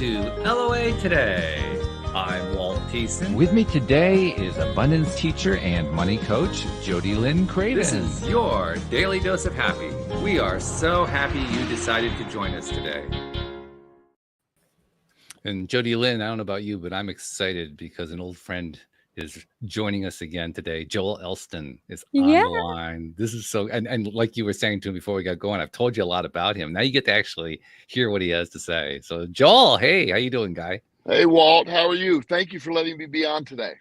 to LOA Today. I'm Walt Thiessen. With me today is abundance teacher and money coach, Jodielynn Creighton. This is your daily dose of happy. We are so happy you decided to join us today. And Jodielynn, I don't know about you, but I'm excited because an old friend is joining us again today. Joel Elston is on the line. This is so, and like you were saying to him before we got going, I've told you a lot about him. Now you get to actually hear what he has to say. So Joel, hey, how you doing, guy? Hey, Walt, how are you? Thank you for letting me be on today.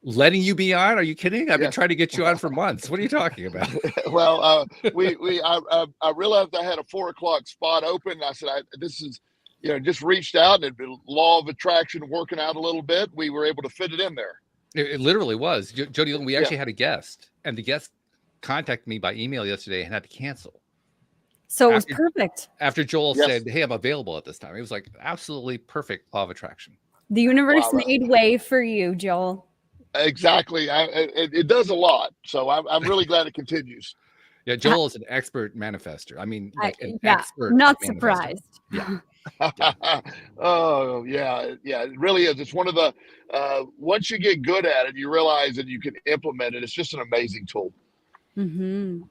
Letting you be on? Are you kidding? I've been trying to get you on for months. What are you talking about? Well, I realized I had a 4 o'clock spot open. I said, this is, just reached out and it'd been law of attraction working out a little bit. We were able to fit it in there. It literally was. Jodielynn, we actually had a guest, and the guest contacted me by email yesterday and had to cancel. So it was perfect. After Joel said, hey, I'm available at this time. It was like absolutely perfect law of attraction. The universe made way for you, Joel. Exactly. It does a lot. So I'm really glad it continues. Yeah, Joel is an expert manifester. I mean, like an expert. Not surprised. Yeah. Oh, yeah. It really is. It's one of the, once you get good at it, you realize that you can implement it. It's just an amazing tool. Mm-hmm.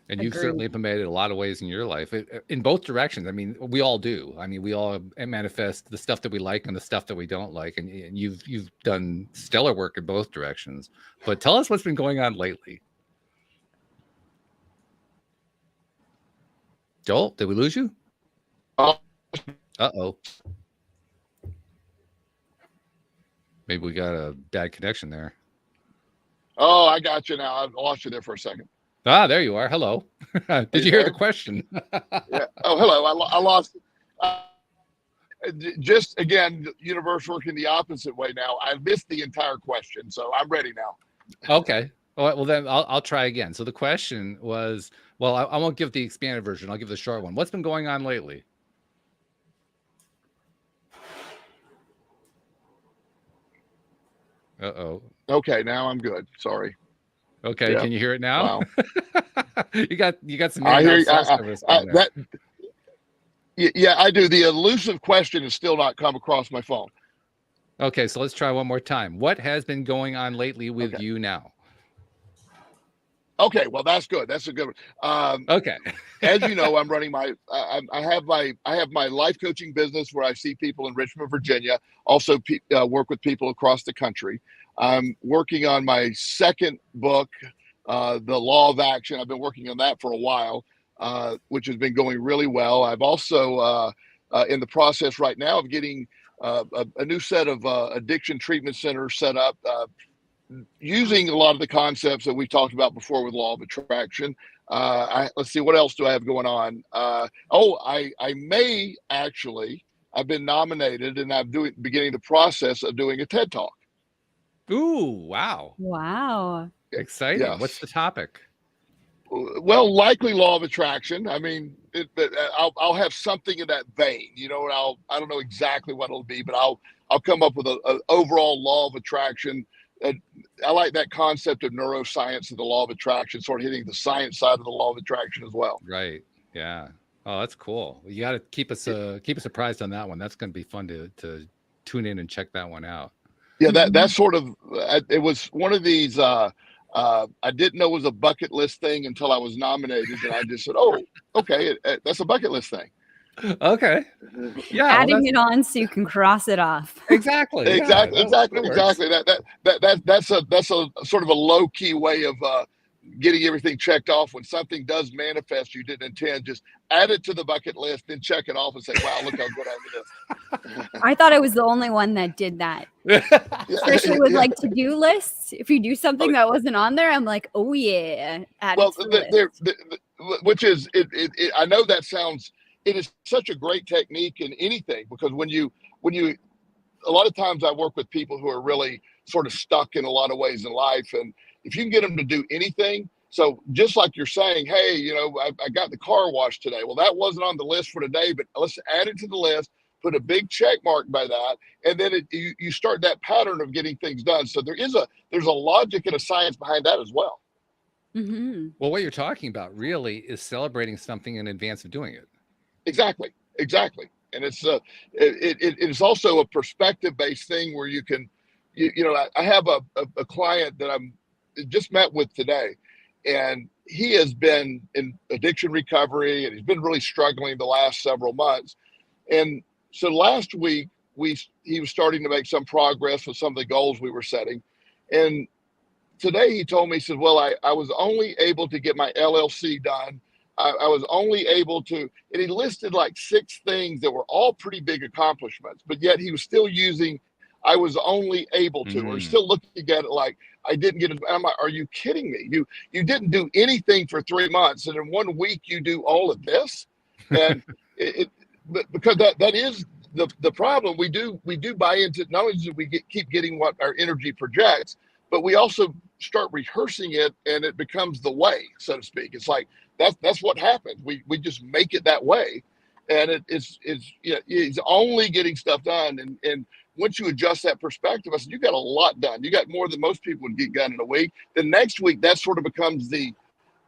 And you've certainly implemented a lot of ways in your life in both directions. I mean, we all do. I mean, we all manifest the stuff that we like and the stuff that we don't like. And you've done stellar work in both directions. But tell us what's been going on lately. Joel, did we lose you? Uh-oh. Maybe we got a bad connection there. Oh, I got you now. I lost you there for a second. Ah, there you are. Hello. Did you hear the question? Yeah. Oh, hello. I lost. Just again, universe working the opposite way now. I missed the entire question, so I'm ready now. Okay. Well, then I'll try again. So the question was, well, I won't give the expanded version. I'll give the short one. What's been going on lately? Uh-oh. Okay, now I'm good. Sorry. Okay, can you hear it now? Wow. you got some. I hear that. Yeah, I do. The elusive question has still not come across my phone. Okay, so let's try one more time. What has been going on lately with you now? Okay, well that's good. That's a good one. Okay. As you know, I'm running my. I have my life coaching business where I see people in Richmond, Virginia. Also, work with people across the country. I'm working on my second book, The Law of Action. I've been working on that for a while, which has been going really well. I've also in the process right now of getting a new set of addiction treatment centers set up. Using a lot of the concepts that we talked about before with law of attraction. Let's see, what else do I have going on? I may actually, I've been nominated and I'm beginning the process of doing a TED Talk. Ooh, wow. Wow. Exciting. Yes. What's the topic? Well, likely law of attraction. I mean, I'll have something in that vein, and I don't know exactly what it'll be, but I'll come up with an overall law of attraction. I like that concept of neuroscience and the law of attraction, sort of hitting the science side of the law of attraction as well. Right. Yeah. Oh, that's cool. You got to keep us surprised on that one. That's going to be fun to tune in and check that one out. Yeah, that's sort of it was one of these. I didn't know it was a bucket list thing until I was nominated, and I just said, "Oh, okay, that's a bucket list thing." Okay. Yeah. Adding it on so you can cross it off. Exactly. Exactly. That's a sort of a low key way of getting everything checked off. When something does manifest you didn't intend, just add it to the bucket list, then check it off and say, wow, look how good I did. I thought I was the only one that did that. Especially with like to-do lists. If you do something that wasn't on there, I'm like, oh yeah. Which is I know that sounds. It is such a great technique in anything, because when you a lot of times I work with people who are really sort of stuck in a lot of ways in life, and if you can get them to do anything, so just like you're saying, hey, I got the car washed today. Well, that wasn't on the list for today, but let's add it to the list, put a big check mark by that, and then you start that pattern of getting things done. So there's a logic and a science behind that as well. Mm-hmm. Well, what you're talking about really is celebrating something in advance of doing it. Exactly. And it's also a perspective based thing where you can, I have a client that I'm just met with today, and he has been in addiction recovery, and he's been really struggling the last several months. And so last week he was starting to make some progress with some of the goals we were setting. And today he told me, he said, well, I was only able to get my LLC done. I was only able to, and he listed like 6 things that were all pretty big accomplishments, but yet he was still using, I was only able to, or still looking at it like I didn't get it. I'm like, are you kidding me? You didn't do anything for 3 months, and in 1 week you do all of this? And because that is the problem. We do buy into, not only do we keep getting what our energy projects, but we also start rehearsing it, and it becomes the way, so to speak. It's like that's what happens. We just make it that way, and it's only getting stuff done. And once you adjust that perspective, I said, you got a lot done. You got more than most people would get done in a week. The next week, that sort of becomes the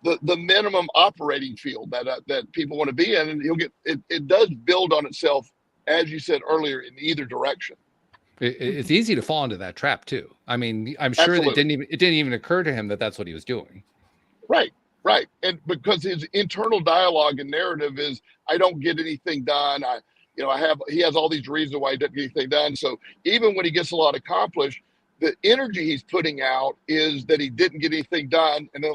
minimum operating field that people want to be in, and you'll get it does build on itself, as you said earlier, in either direction. It's easy to fall into that trap too. I mean, I'm sure that it didn't even occur to him that that's what he was doing. Right. And because his internal dialogue and narrative is, I don't get anything done. He has all these reasons why he doesn't get anything done. So even when he gets a lot accomplished, the energy he's putting out is that he didn't get anything done. And then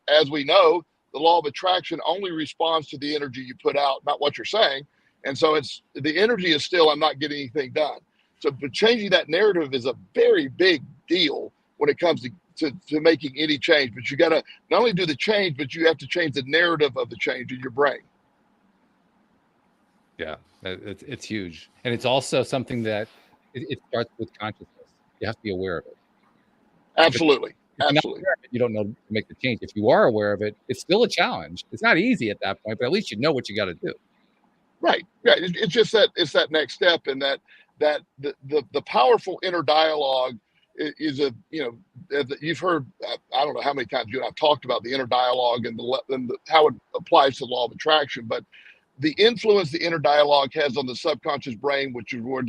as we know, the law of attraction only responds to the energy you put out, not what you're saying. And so the energy is still, I'm not getting anything done. So but changing that narrative is a very big deal when it comes to making any change. But you got to not only do the change, but you have to change the narrative of the change in your brain. Yeah, it's huge. And it's also something that it starts with consciousness. You have to be aware of it. Absolutely. You don't know to make the change. If you are aware of it, it's still a challenge. It's not easy at that point, but at least you know what you got to do. Right. It's just that next step, and that the powerful inner dialogue is you've heard, I don't know how many times you and I've talked about the inner dialogue and how it applies to the law of attraction, but the influence the inner dialogue has on the subconscious brain, which is where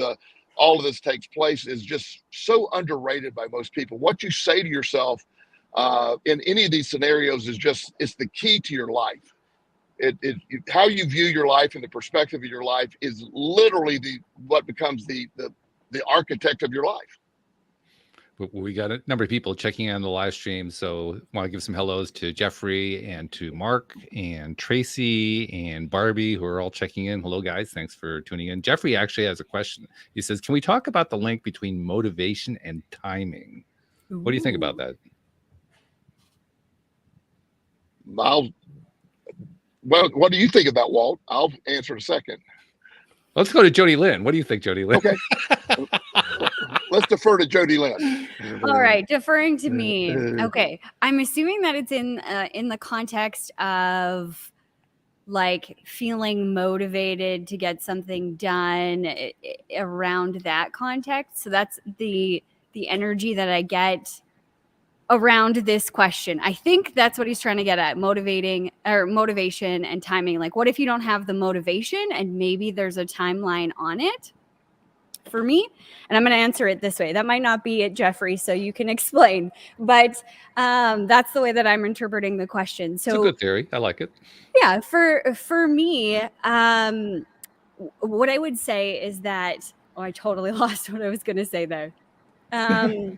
all of this takes place, is just so underrated by most people. What you say to yourself in any of these scenarios it's the key to your life. How you view your life and the perspective of your life is literally what becomes the architect of your life. We got a number of people checking in on the live stream, so I want to give some hellos to Jeffrey and to Mark and Tracy and Barbie, who are all checking in. Hello, guys. Thanks for tuning in. Jeffrey actually has a question. He says, can we talk about the link between motivation and timing? Ooh. What do you think about that? Well, what do you think about, Walt? I'll answer in a second. Let's go to Jodielynn. What do you think, Jodielynn? Okay. Let's defer to Jodielynn. All right, deferring to me. Okay, I'm assuming that it's in the context of like feeling motivated to get something done around that context. So that's the energy that I get around this question. I think that's what he's trying to get at, motivation and timing. Like, what if you don't have the motivation and maybe there's a timeline on it? For me, and I'm going to answer it this way. That might not be it, Jeffrey, so you can explain. But that's the way that I'm interpreting the question. So it's a good theory. I like it. Yeah, for me, what I would say is that I totally lost what I was going to say there. I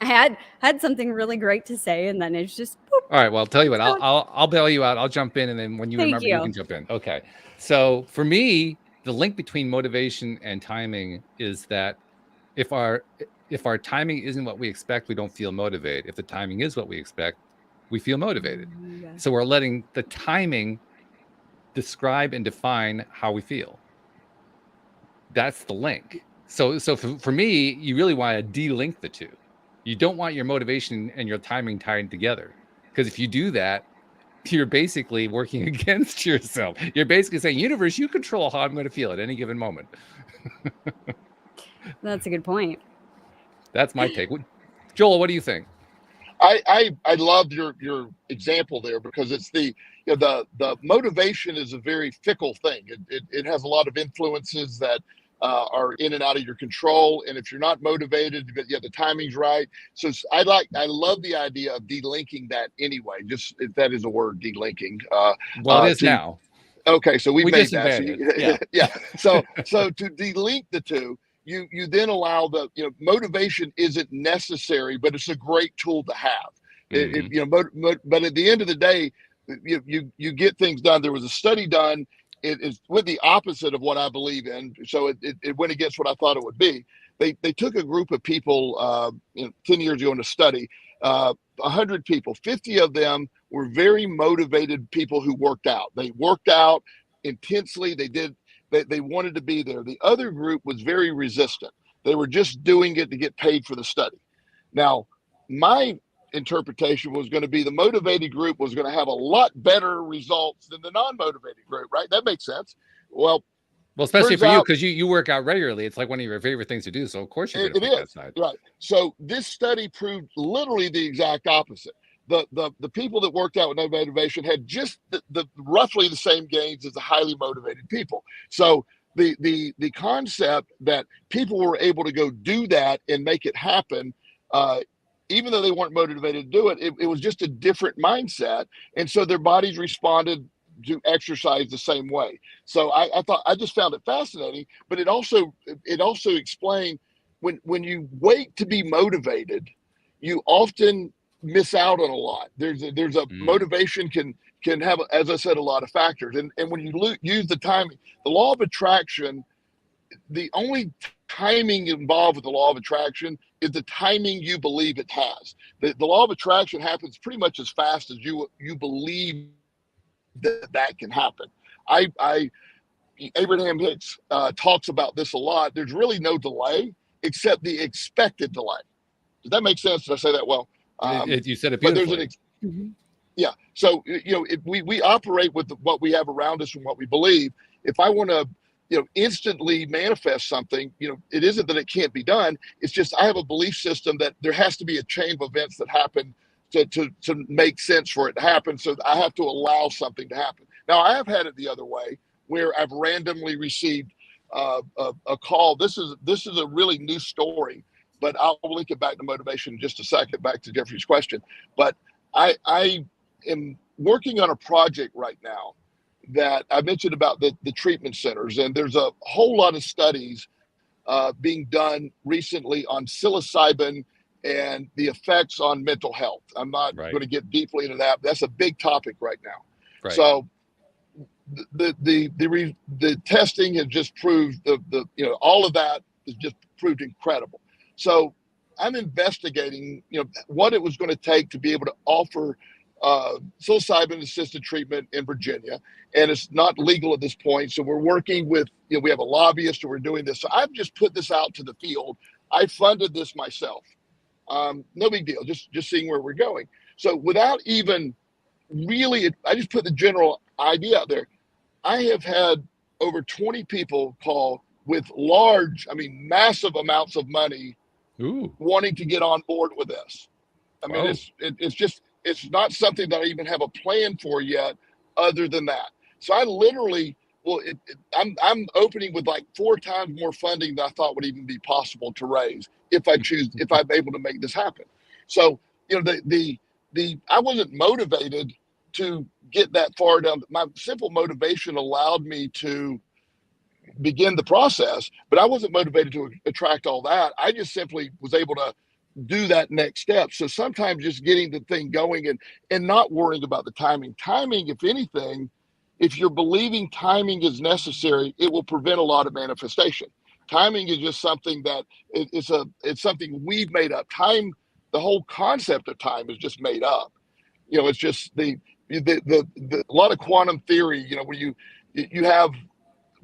had something really great to say, and then it's just boop. All right. Well, I'll tell you what. I'll bail you out. I'll jump in, and then when you remember, you can jump in. Okay. So for me, the link between motivation and timing is that if our timing isn't what we expect, we don't feel motivated. If the timing is what we expect, we feel motivated. Yeah. So we're letting the timing describe and define how we feel. That's the link. So for me, you really want to de-link the two. You don't want your motivation and your timing tied together, because if you do that, you're basically working against yourself. You're basically saying, universe, you control how I'm going to feel at any given moment. That's a good point. That's my take. Joel, what do you think? I loved your example there, because it's the motivation is a very fickle thing. It has a lot of influences that are in and out of your control. And if you're not motivated, but the timing's right. So I love the idea of delinking that anyway. Just if that is a word, delinking. Well, it is now. Okay, so we made just that. So invented it. yeah. So to delink the two, you then allow motivation isn't necessary, but it's a great tool to have. But at the end of the day, you get things done. There was a study done. It is with the opposite of what I believe in. So it went against what I thought it would be. They took a group of people 10 years ago in a study, 100 people, 50 of them were very motivated people who worked out. They worked out intensely. They wanted to be there. The other group was very resistant. They were just doing it to get paid for the study. Now, my interpretation was going to be the motivated group was going to have a lot better results than the non-motivated group, right? That makes sense. Well, especially for you, because you work out regularly. It's like one of your favorite things to do. So of course you're going to pick that side. Right. So this study proved literally the exact opposite. The people that worked out with no motivation had just the roughly the same gains as the highly motivated people. So the concept that people were able to go do that and make it happen, even though they weren't motivated to do it, it was just a different mindset. And so their bodies responded to exercise the same way. So I just found it fascinating, but it also explained when you wait to be motivated, you often miss out on a lot. There's a motivation can have, as I said, a lot of factors. And when you use the timing, the law of attraction, the only timing involved with the law of attraction is the timing you believe it has. The law of attraction happens pretty much as fast as you believe that can happen. Abraham Hicks talks about this a lot. There's really no delay except the expected delay. Does that make sense? Did I say that well? You said it beautifully. Yeah. So we operate with what we have around us and what we believe. If I want to instantly manifest something, it isn't that it can't be done. It's just I have a belief system that there has to be a chain of events that happen to make sense for it to happen. So I have to allow something to happen. Now, I have had it the other way where I've randomly received a call. This is a really new story, but I'll link it back to motivation in just a second, back to Jeffrey's question. But I am working on a project right now that I mentioned about the treatment centers, and there's a whole lot of studies being done recently on psilocybin and the effects on mental health. I'm not going to get deeply into that. But that's a big topic right now. Right. So the testing has just proved all of that has just proved incredible. So I'm investigating what it was going to take to be able to offer psilocybin assisted treatment in Virginia, and it's not legal at this point. So we're working with, we have a lobbyist, and we're doing this. So I've just put this out to the field. I funded this myself. No big deal. Just seeing where we're going. So without even really, I just put the general idea out there. I have had over 20 people call with massive amounts of money, wanting to get on board with this. I mean, it's not something that I even have a plan for yet, other than that. So I literally, I'm opening with like 4 times more funding than I thought would even be possible to raise if I'm able to make this happen. So I wasn't motivated to get that far down. My simple motivation allowed me to begin the process, but I wasn't motivated to attract all that. I just simply was able to do that next step. So sometimes just getting the thing going and not worrying about the timing. Timing, if anything, if you're believing timing is necessary, it will prevent a lot of manifestation. Timing is just something that it's something we've made up. Time, the whole concept of time is just made up. It's just the a lot of quantum theory, where you have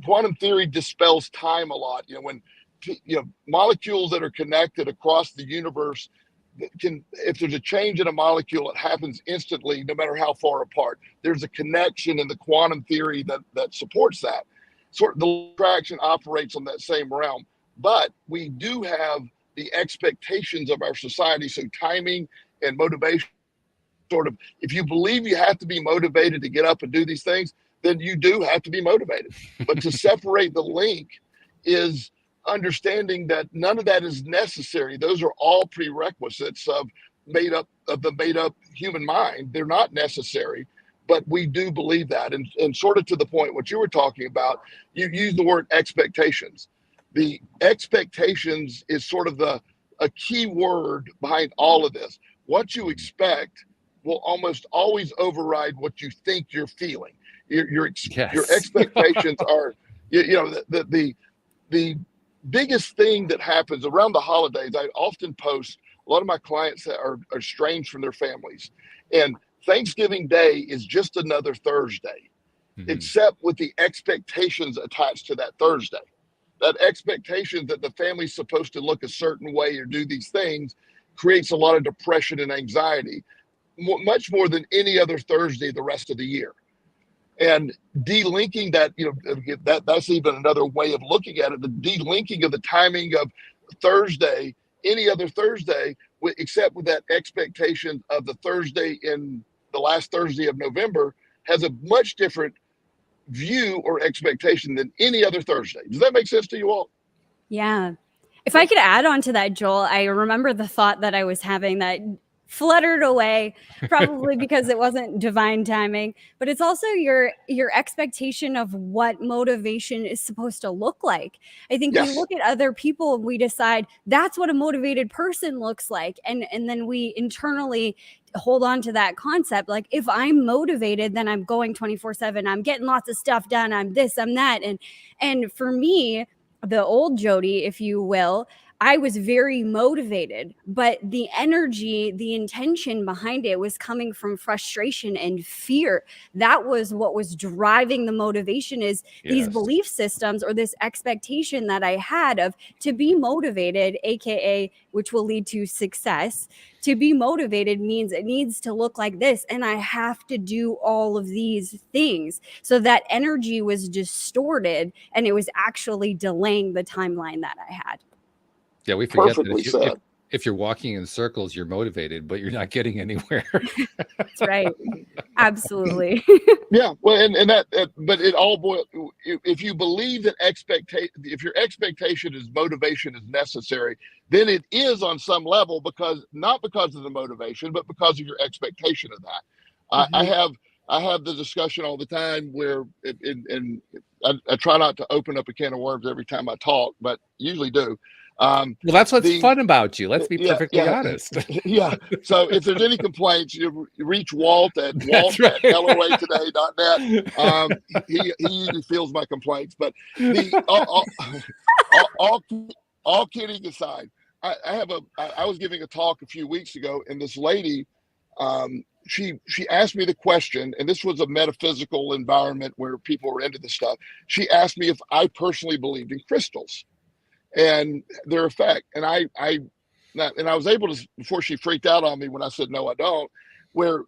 quantum theory dispels time a lot. When molecules that are connected across the universe if there's a change in a molecule, it happens instantly, no matter how far apart. There's a connection in the quantum theory that supports that. Sort of the attraction operates on that same realm, but we do have the expectations of our society. So timing and motivation sort of, if you believe you have to be motivated to get up and do these things, then you do have to be motivated. But to separate the link is understanding that none of that is necessary. Those are all prerequisites of the made up human mind. They're not necessary, but we do believe that. And sort of to the point, what you were talking about, you used the word expectations. The expectations is sort of a key word behind all of this. What you expect will almost always override what you think you're feeling. Your expectations are, the biggest thing that happens around the holidays. I often post, a lot of my clients that are estranged from their families, and Thanksgiving Day is just another Thursday, except with the expectations attached to that Thursday. That expectation that the family's supposed to look a certain way or do these things creates a lot of depression and anxiety, much more than any other Thursday the rest of the year. And delinking that, that's even another way of looking at it. The delinking of the timing of Thursday, any other Thursday, except with that expectation of the Thursday in the last Thursday of November, has a much different view or expectation than any other Thursday. Does that make sense to you all? Yeah. If I could add on to that, Joel, I remember the thought that I was having that fluttered away, probably because it wasn't divine timing, but it's also your expectation of what motivation is supposed to look like. I think we look at other people and we decide that's what a motivated person looks like, and then we internally hold on to that concept. Like, if I'm motivated, then I'm going 24/7, I'm getting lots of stuff done, I'm this, I'm that. And for me, the old Jodi, if you will, I was very motivated, but the energy, the intention behind it was coming from frustration and fear. That was what was driving the motivation, is these belief systems or this expectation that I had of, to be motivated, AKA, which will lead to success. To be motivated means it needs to look like this, and I have to do all of these things. So that energy was distorted, and it was actually delaying the timeline that I had. Yeah, we forget Perfectly that said. if you're walking in circles, you're motivated, but you're not getting anywhere. That's right. Absolutely. Yeah, well, and that, but it all boils. If you believe that if your expectation is motivation is necessary, then it is on some level, not because of the motivation, but because of your expectation of that. I have the discussion all the time where, and I try not to open up a can of worms every time I talk, but usually do. Well, that's what's fun about you. Let's be perfectly honest. Yeah. So if there's any complaints, you reach Walt at loatoday.net. He usually feels my complaints. But all kidding aside, I was giving a talk a few weeks ago, and this lady, she asked me the question, and this was a metaphysical environment where people were into this stuff. She asked me if I personally believed in crystals and their effect. And I was able to, before she freaked out on me when I said, no, I don't, where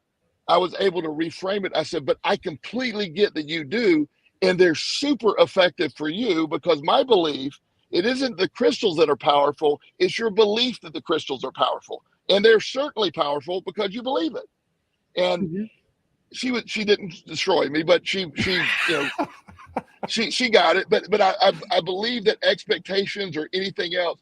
I was able to reframe it. I said, but I completely get that you do, and they're super effective for you, because my belief, it isn't the crystals that are powerful, it's your belief that the crystals are powerful. And they're certainly powerful because you believe it. And she didn't destroy me, but she she got it. But I believe that expectations or anything else,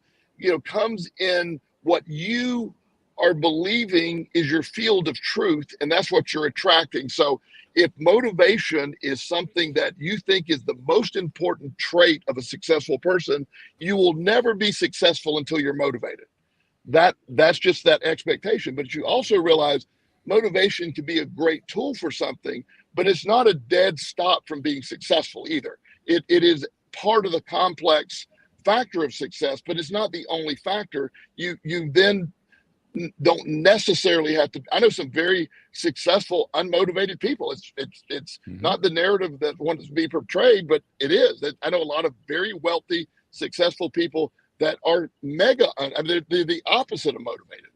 comes in what you are believing is your field of truth, and that's what you're attracting. So if motivation is something that you think is the most important trait of a successful person, you will never be successful until you're motivated. That's just that expectation. But you also realize motivation can be a great tool for something, but it's not a dead stop from being successful either. It is part of the complex factor of success, but it's not the only factor. You then don't necessarily have to. I know some very successful unmotivated people. It's not the narrative that wants to be portrayed, but it is. I know a lot of very wealthy, successful people that are mega. They're the opposite of motivated.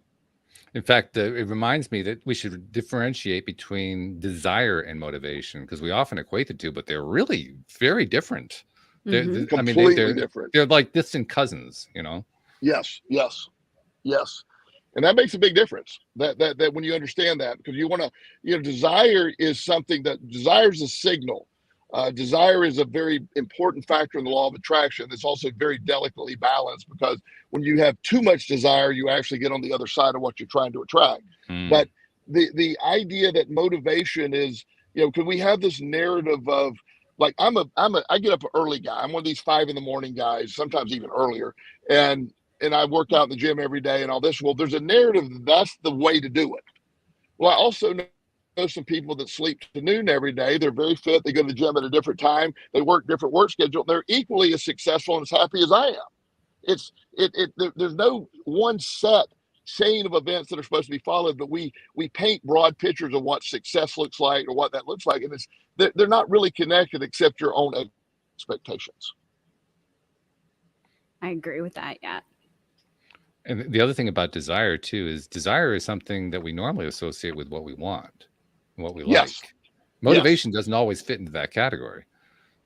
In fact, it reminds me that we should differentiate between desire and motivation, because we often equate the two, but they're really very different. Completely different. They're like distant cousins, Yes. And that makes a big difference, that when you understand that, because you want to, desire is something desire is a signal. Desire is a very important factor in the law of attraction. It's also very delicately balanced, because when you have too much desire, you actually get on the other side of what you're trying to attract. But the idea that motivation is, because we have this narrative of, like, I get up an early guy. I'm one of these 5 a.m. guys, sometimes even earlier. And I work out in the gym every day and all this. Well, there's a narrative that's the way to do it. Well, I also know some people that sleep to noon every day. They're very fit. They go to the gym at a different time. They work different work schedule. They're equally as successful and as happy as I am. There's no one set chain of events that are supposed to be followed, but we paint broad pictures of what success looks like or what that looks like, and they're not really connected except your own expectations. I agree with that. Yeah. And the other thing about desire too is desire is something that we normally associate with what we want, what we like. Motivation doesn't always fit into that category.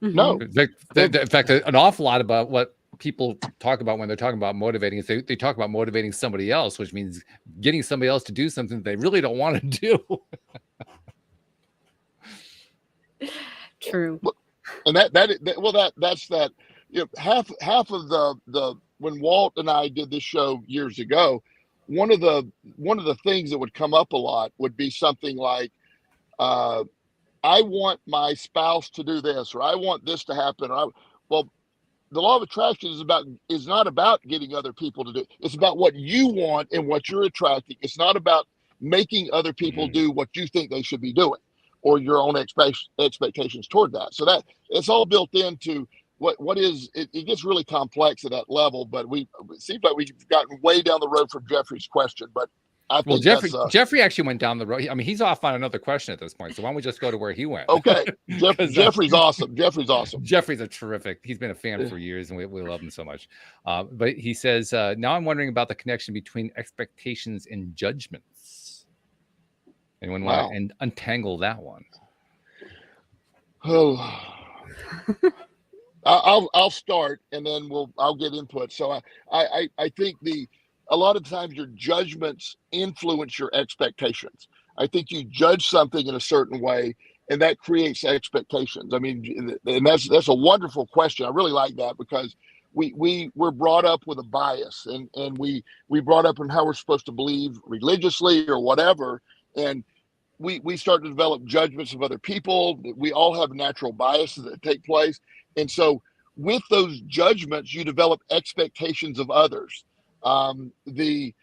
No. In fact, an awful lot about what people talk about when they're talking about motivating is they talk about motivating somebody else, which means getting somebody else to do something that they really don't want to do. True. And that's that. Half of the when Walt and I did this show years ago, one of the things that would come up a lot would be something like, I want my spouse to do this, or I want this to happen. Well, the law of attraction is not about getting other people to do it. It's about what you want and what you're attracting. It's not about making other people do what you think they should be doing, or your own expectations toward that. So that it's all built into what is it gets really complex at that level. But it seems like we've gotten way down the road from Jeffrey's question. But I think Jeffrey actually went down the road. I mean, he's off on another question at this point. So why don't we just go to where he went? Okay. Jeffrey's awesome. Jeffrey's awesome. Jeffrey's a terrific. He's been a fan for years, and we love him so much. But he says, now I'm wondering about the connection between expectations and judgments. Anyone want to untangle that one? Oh, I'll start, and then I'll get input. So I think a lot of times your judgments influence your expectations. I think you judge something in a certain way, and that creates expectations. I mean, and that's a wonderful question. I really like that, because we're brought up with a bias, and we brought up in how we're supposed to believe religiously or whatever, and we start to develop judgments of other people. We all have natural biases that take place, and so with those judgments, you develop expectations of others. The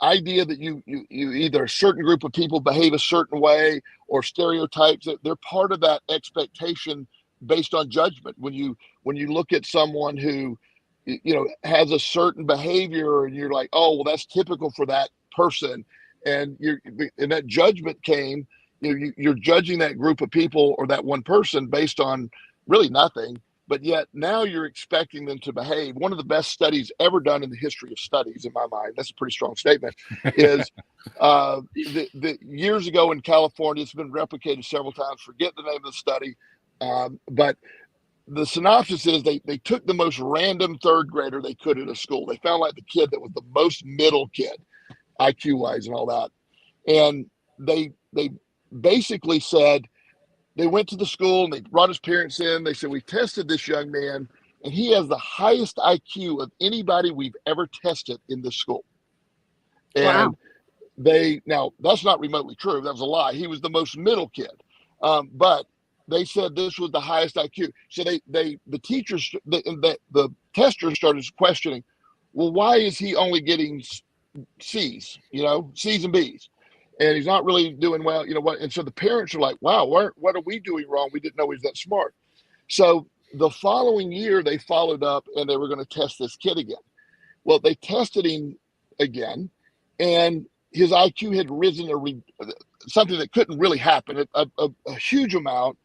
idea that you either a certain group of people behave a certain way, or stereotypes, that they're part of that expectation based on judgment. When you look at someone who has a certain behavior, and you're like, oh, well, that's typical for that person, and that judgment came, you're judging that group of people or that one person based on really nothing. But yet now you're expecting them to behave. One of the best studies ever done in the history of studies, in my mind, that's a pretty strong statement, is the years ago in California. It's been replicated several times. Forget the name of the study. But the synopsis is they took the most random third grader they could at a school. They found like the kid that was the most middle kid, IQ-wise and all that. And they basically said, they went to the school and they brought his parents in. They said, we tested this young man, and he has the highest IQ of anybody we've ever tested in this school. And now that's not remotely true. That was a lie. He was the most middle kid. But they said this was the highest IQ. So the teachers, the testers started questioning, well, why is he only getting C's, C's and B's? And he's not really doing well, what? And so the parents are like, wow, what are we doing wrong? We didn't know he was that smart. So the following year, they followed up, and they were going to test this kid again. Well, they tested him again, and his IQ had risen something that couldn't really happen, a huge amount.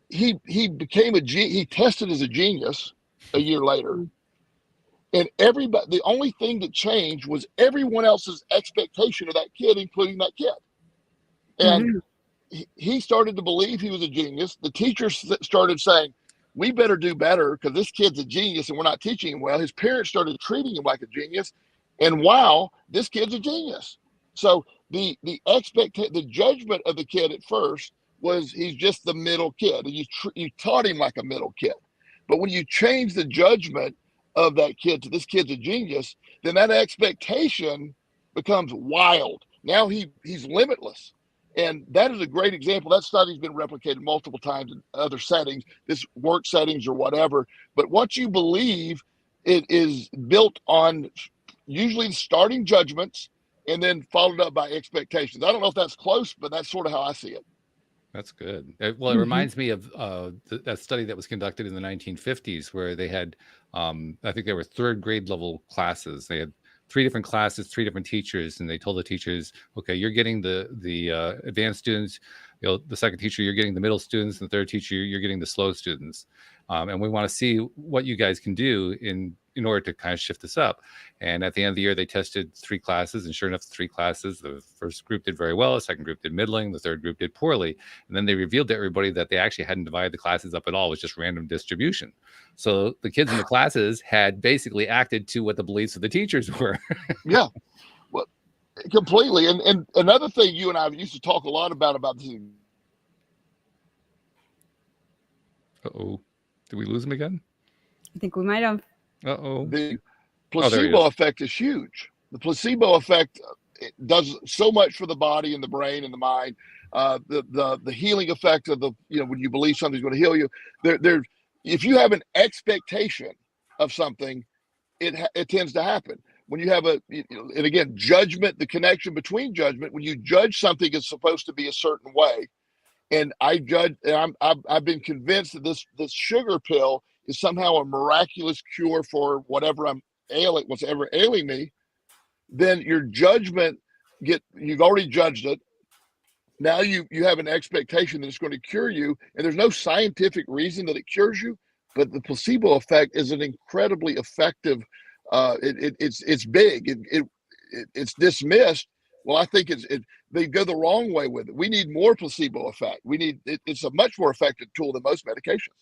He became he tested as a genius a year later. And everybody, the only thing that changed was everyone else's expectation of that kid, including that kid. And he started to believe he was a genius. The teachers started saying, we better do better, because this kid's a genius and we're not teaching him well. His parents started treating him like a genius. And wow, this kid's a genius. So the judgment of the kid at first was he's just the middle kid, and you taught him like a middle kid. But when you change the judgment of that kid to this kid's a genius, then that expectation becomes wild. Now he's limitless. And that is a great example. That study's been replicated multiple times in other settings, this work settings or whatever. But what you believe, it is built on usually starting judgments and then followed up by expectations. I don't know if that's close, but that's sort of how I see it. That's good. Well, it reminds me of that study that was conducted in the 1950s where they had, I think there were third grade level classes. They had 3 different classes, 3 different teachers, and they told the teachers, okay, you're getting the advanced students, the second teacher, you're getting the middle students, and the third teacher, you're getting the slow students. And we want to see what you guys can do in order to kind of shift this up. And at the end of the year, they tested 3 classes, and sure enough, the 3 classes, the first group did very well, the second group did middling, the third group did poorly. And then they revealed to everybody that they actually hadn't divided the classes up at all. It was just random distribution. So the kids in the classes had basically acted to what the beliefs of the teachers were. Yeah, well, completely. And another thing you and I used to talk a lot about this. Uh-oh. Did we lose him again? I think we might have. Uh-oh. The placebo effect is huge. The placebo effect does so much for the body and the brain and the mind. The healing effect of when you believe something's going to heal you. If you have an expectation of something, it tends to happen. When you have and again, judgment, the connection between judgment, when you judge something is supposed to be a certain way, and I've been convinced that this sugar pill is somehow a miraculous cure for whatever what's ever ailing me, then your judgment you've already judged it. Now you have an expectation that it's going to cure you, and there's no scientific reason that it cures you, but the placebo effect is an incredibly effective. It's big. It's dismissed. Well, I think they go the wrong way with it. We need more placebo effect. It's a much more effective tool than most medications.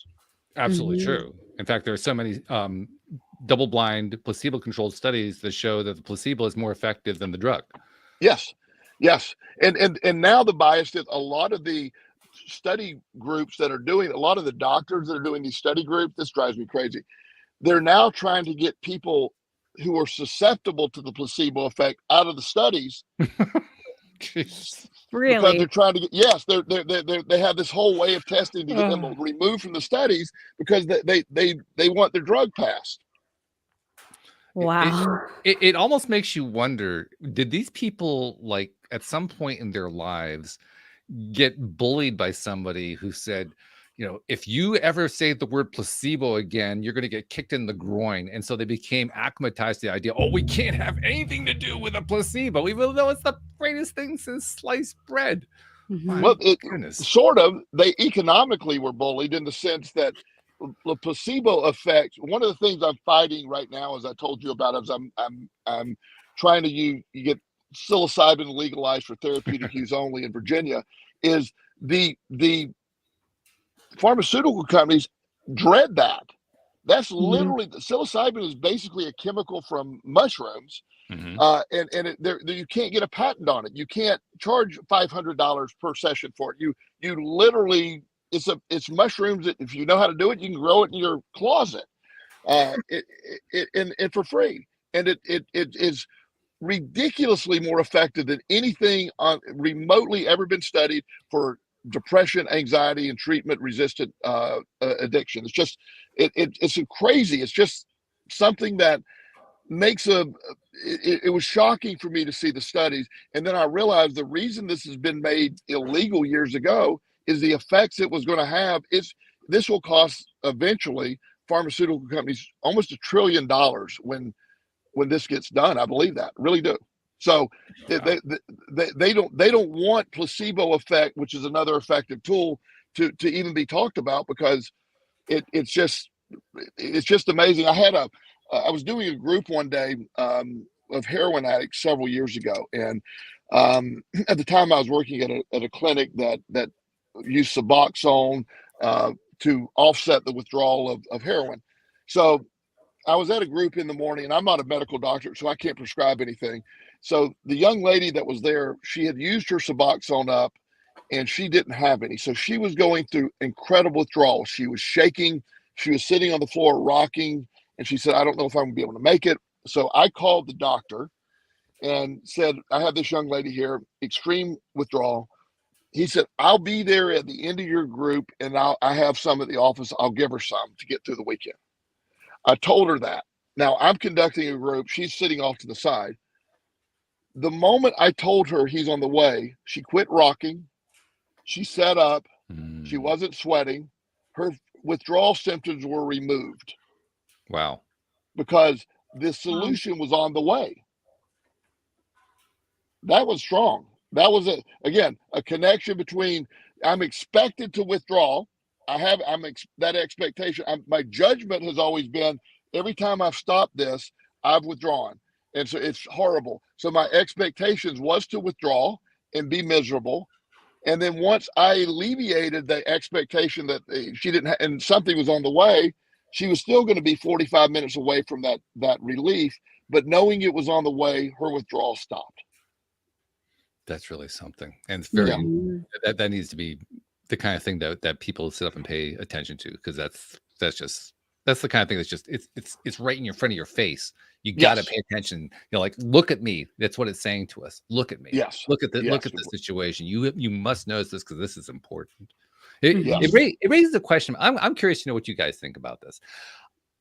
Absolutely true. In fact, there are so many double-blind, placebo-controlled studies that show that the placebo is more effective than the drug. Yes. And now the bias is a lot of the study groups that are doing, a lot of the doctors that are doing these study groups, this drives me crazy. They're now trying to get people who are susceptible to the placebo effect out of the studies. Really? Because they're trying to get, they have this whole way of testing to get them removed from the studies because they want their drug passed. Wow. It almost makes you wonder, did these people, like, at some point in their lives get bullied by somebody who said, if you ever say the word placebo again, you're going to get kicked in the groin. And so they became acclimatized to the idea, we can't have anything to do with a placebo, even though it's the greatest thing since sliced bread. Mm-hmm. Well, sort of, they economically were bullied in the sense that the placebo effect, one of the things I'm fighting right now, as I told you about, is I'm trying to get psilocybin legalized for therapeutic use only in Virginia, is the pharmaceutical companies dread that. That's literally, psilocybin is basically a chemical from mushrooms. Mm-hmm. And you can't get a patent on it. You can't charge $500 per session for it. You literally, it's mushrooms that if you know how to do it, you can grow it in your closet, and for free. And it is ridiculously more effective than anything remotely ever been studied for depression, anxiety, and treatment-resistant addiction. It's just it's crazy. It's just something that makes it was shocking for me to see the studies, and then I realized the reason this has been made illegal years ago is the effects it was going to have. This will cost eventually pharmaceutical companies almost $1 trillion when this gets done. I believe that, really do. So they don't want placebo effect, which is another effective tool, to even be talked about, because it's just amazing. I was doing a group one day of heroin addicts several years ago, and at the time I was working at a clinic that used Suboxone to offset the withdrawal of heroin. So I was at a group in the morning, and I'm not a medical doctor, so I can't prescribe anything. So the young lady that was there, she had used her Suboxone up, and she didn't have any. So she was going through incredible withdrawal. She was shaking. She was sitting on the floor rocking, and she said, I don't know if I'm going to be able to make it. So I called the doctor and said, I have this young lady here, extreme withdrawal. He said, I'll be there at the end of your group, and I have some at the office. I'll give her some to get through the weekend. I told her that. Now I'm conducting a group. She's sitting off to the side. The moment I told her he's on the way, she quit rocking. She sat up. She wasn't sweating. Her withdrawal symptoms were removed. Wow. Because the solution was on the way. That was strong. That was a connection between I'm expected to withdraw. That expectation. My judgment has always been every time I've stopped this, I've withdrawn, and so it's horrible. So my expectations was to withdraw and be miserable, and then once I alleviated the expectation that she didn't, and something was on the way, she was still going to be 45 minutes away from that relief, but knowing it was on the way, her withdrawal stopped. That's really something, and it's very that needs to be the kind of thing that people sit up and pay attention to, because that's the kind of thing that's just it's right in your front of your face. You got to pay attention. Like, look at me. That's what it's saying to us. Look at me. Yes. Look at the situation. You must notice this because this is important. It raises a question. I'm curious to know what you guys think about this.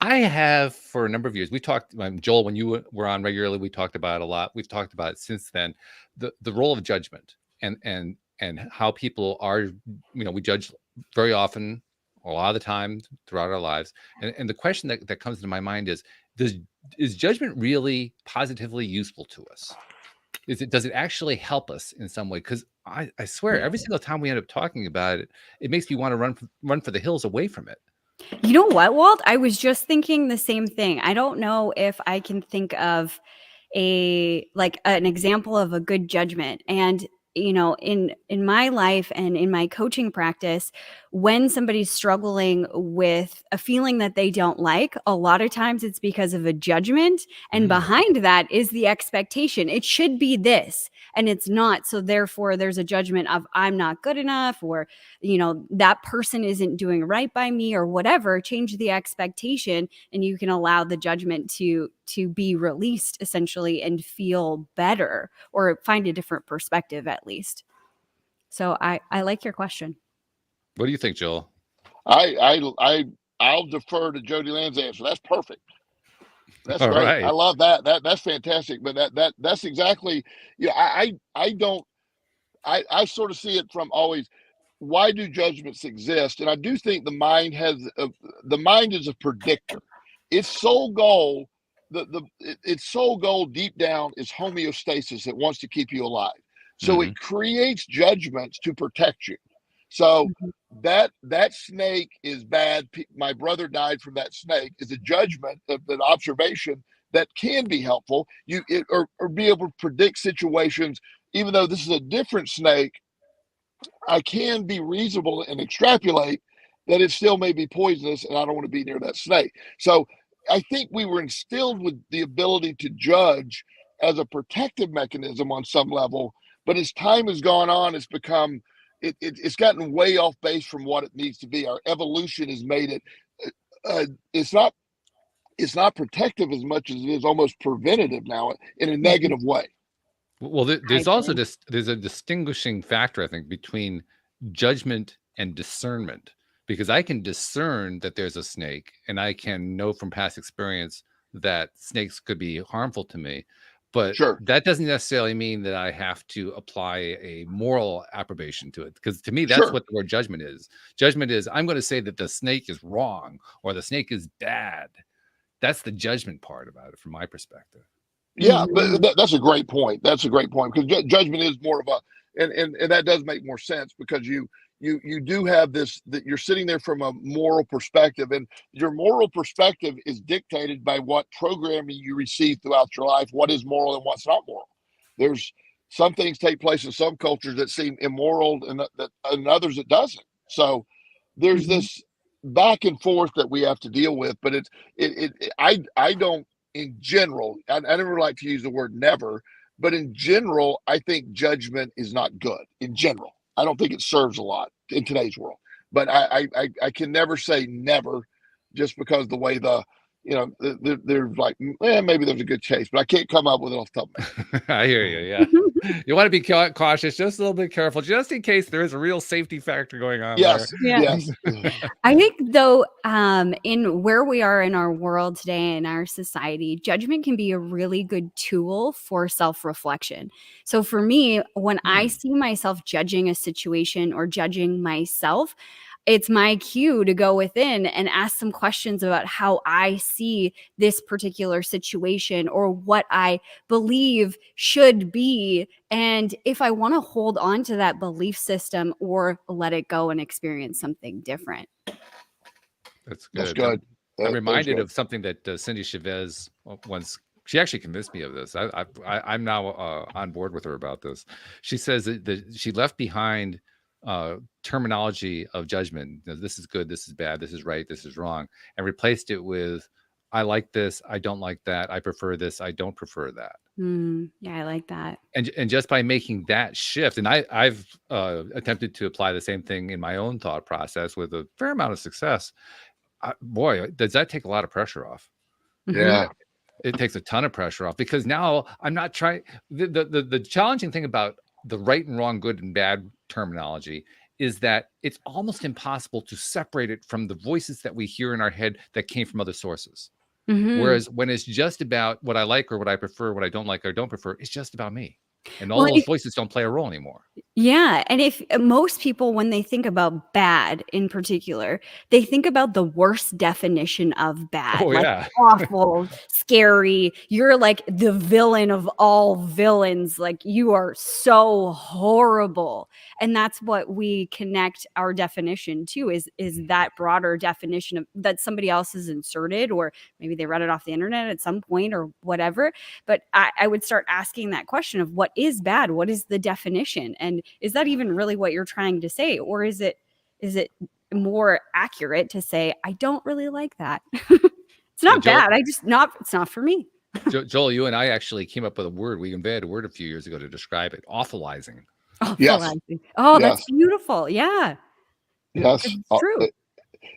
I have for a number of years. We talked, Joel, when you were on regularly. We talked about it a lot. We've talked about it since then. The role of judgment and how people are. We judge very often, a lot of the time throughout our lives. And the question that comes to my mind is judgment really positively useful to us? Does it actually help us in some way? Because I swear, every single time we end up talking about it, it makes me want to run for the hills away from it. You know what, Walt? I was just thinking the same thing. I don't know if I can think of an example of a good judgment. And in my life and in my coaching practice, when somebody's struggling with a feeling that they don't like, a lot of times it's because of a judgment, and behind that is the expectation. It should be this, and it's not. So therefore there's a judgment of I'm not good enough, or that person isn't doing right by me, or whatever. Change the expectation, and you can allow the judgment to be released, essentially, and feel better, or find a different perspective at least. So I like your question. What do you think, Joel? I'll defer to Jodielynn's answer. That's perfect. That's great. Right. I love that. That's fantastic. But that's exactly, I sort of see it from always. Why do judgments exist? And I do think the mind is a predictor. Its sole goal, its sole goal deep down is homeostasis. It wants to keep you alive. So it creates judgments to protect you. So that snake is bad. My brother died from that snake is a judgment, an observation that can be helpful. Or be able to predict situations. Even though this is a different snake, I can be reasonable and extrapolate that it still may be poisonous, and I don't want to be near that snake. So I think we were instilled with the ability to judge as a protective mechanism on some level, but as time has gone on, it's become it's gotten way off base from what it needs to be. Our evolution has made it it's not protective as much as it is almost preventative now in a negative way. Well, there's also there's a distinguishing factor, I think, between judgment and discernment, because I can discern that there's a snake, and I can know from past experience that snakes could be harmful to me. But that doesn't necessarily mean that I have to apply a moral approbation to it, because to me, that's what the word judgment is. Judgment is I'm going to say that the snake is wrong or the snake is bad. That's the judgment part about it from my perspective. Yeah, but that's a great point. That's a great point, because judgment is more of and that does make more sense, because you do have this, that you're sitting there from a moral perspective, and your moral perspective is dictated by what programming you receive throughout your life, what is moral and what's not moral. There's some things take place in some cultures that seem immoral, and others it doesn't. So there's this back and forth that we have to deal with. But I don't, in general, I never like to use the word never, but in general, I think judgment is not good. In general, I don't think it serves a lot in today's world. But I can never say never, just because the way there's like, maybe there's a good chase, but I can't come up with it off the top of my head. I hear you. Yeah. You want to be cautious, just a little bit careful, just in case there is a real safety factor going on. Yes. Yeah. Yes. I think though, in where we are in our world today, in our society, judgment can be a really good tool for self-reflection. So for me, when I see myself judging a situation or judging myself, it's my cue to go within and ask some questions about how I see this particular situation or what I believe should be. And if I want to hold on to that belief system or let it go and experience something different. That's good. That's good. I'm reminded of something that Cindy Chavez once. She actually convinced me of this. I'm now on board with her about this. She says that she left behind terminology of judgment. This is good, this is bad, this is right, this is wrong, and replaced it with I like this, I don't like that, I prefer this, I don't prefer that. Yeah, I like that. And just by making that shift, and I've attempted to apply the same thing in my own thought process with a fair amount of success. Boy, does that take a lot of pressure off. Yeah. It takes a ton of pressure off, because now I'm not trying. The challenging thing about the right and wrong, good and bad terminology is that it's almost impossible to separate it from the voices that we hear in our head that came from other sources. Whereas when it's just about what I like or what I prefer, what I don't like or don't prefer, it's just about me. And all those voices don't play a role anymore. Yeah. And if most people, when they think about bad in particular, they think about the worst definition of bad. Oh, yeah. Awful, scary. You're like the villain of all villains. Like you are so horrible. And that's what we connect our definition to is that broader definition of that somebody else has inserted, or maybe they read it off the internet at some point or whatever. But I would start asking that question of what is bad? What is the definition? And is that even really what you're trying to say? Or is it more accurate to say, I don't really like that? It's not bad. It's not for me. Joel, you and I actually came up with a word. We invented a word a few years ago to describe it. Awfulizing. Yes. Oh, that's beautiful. Yeah. Yes. It's true.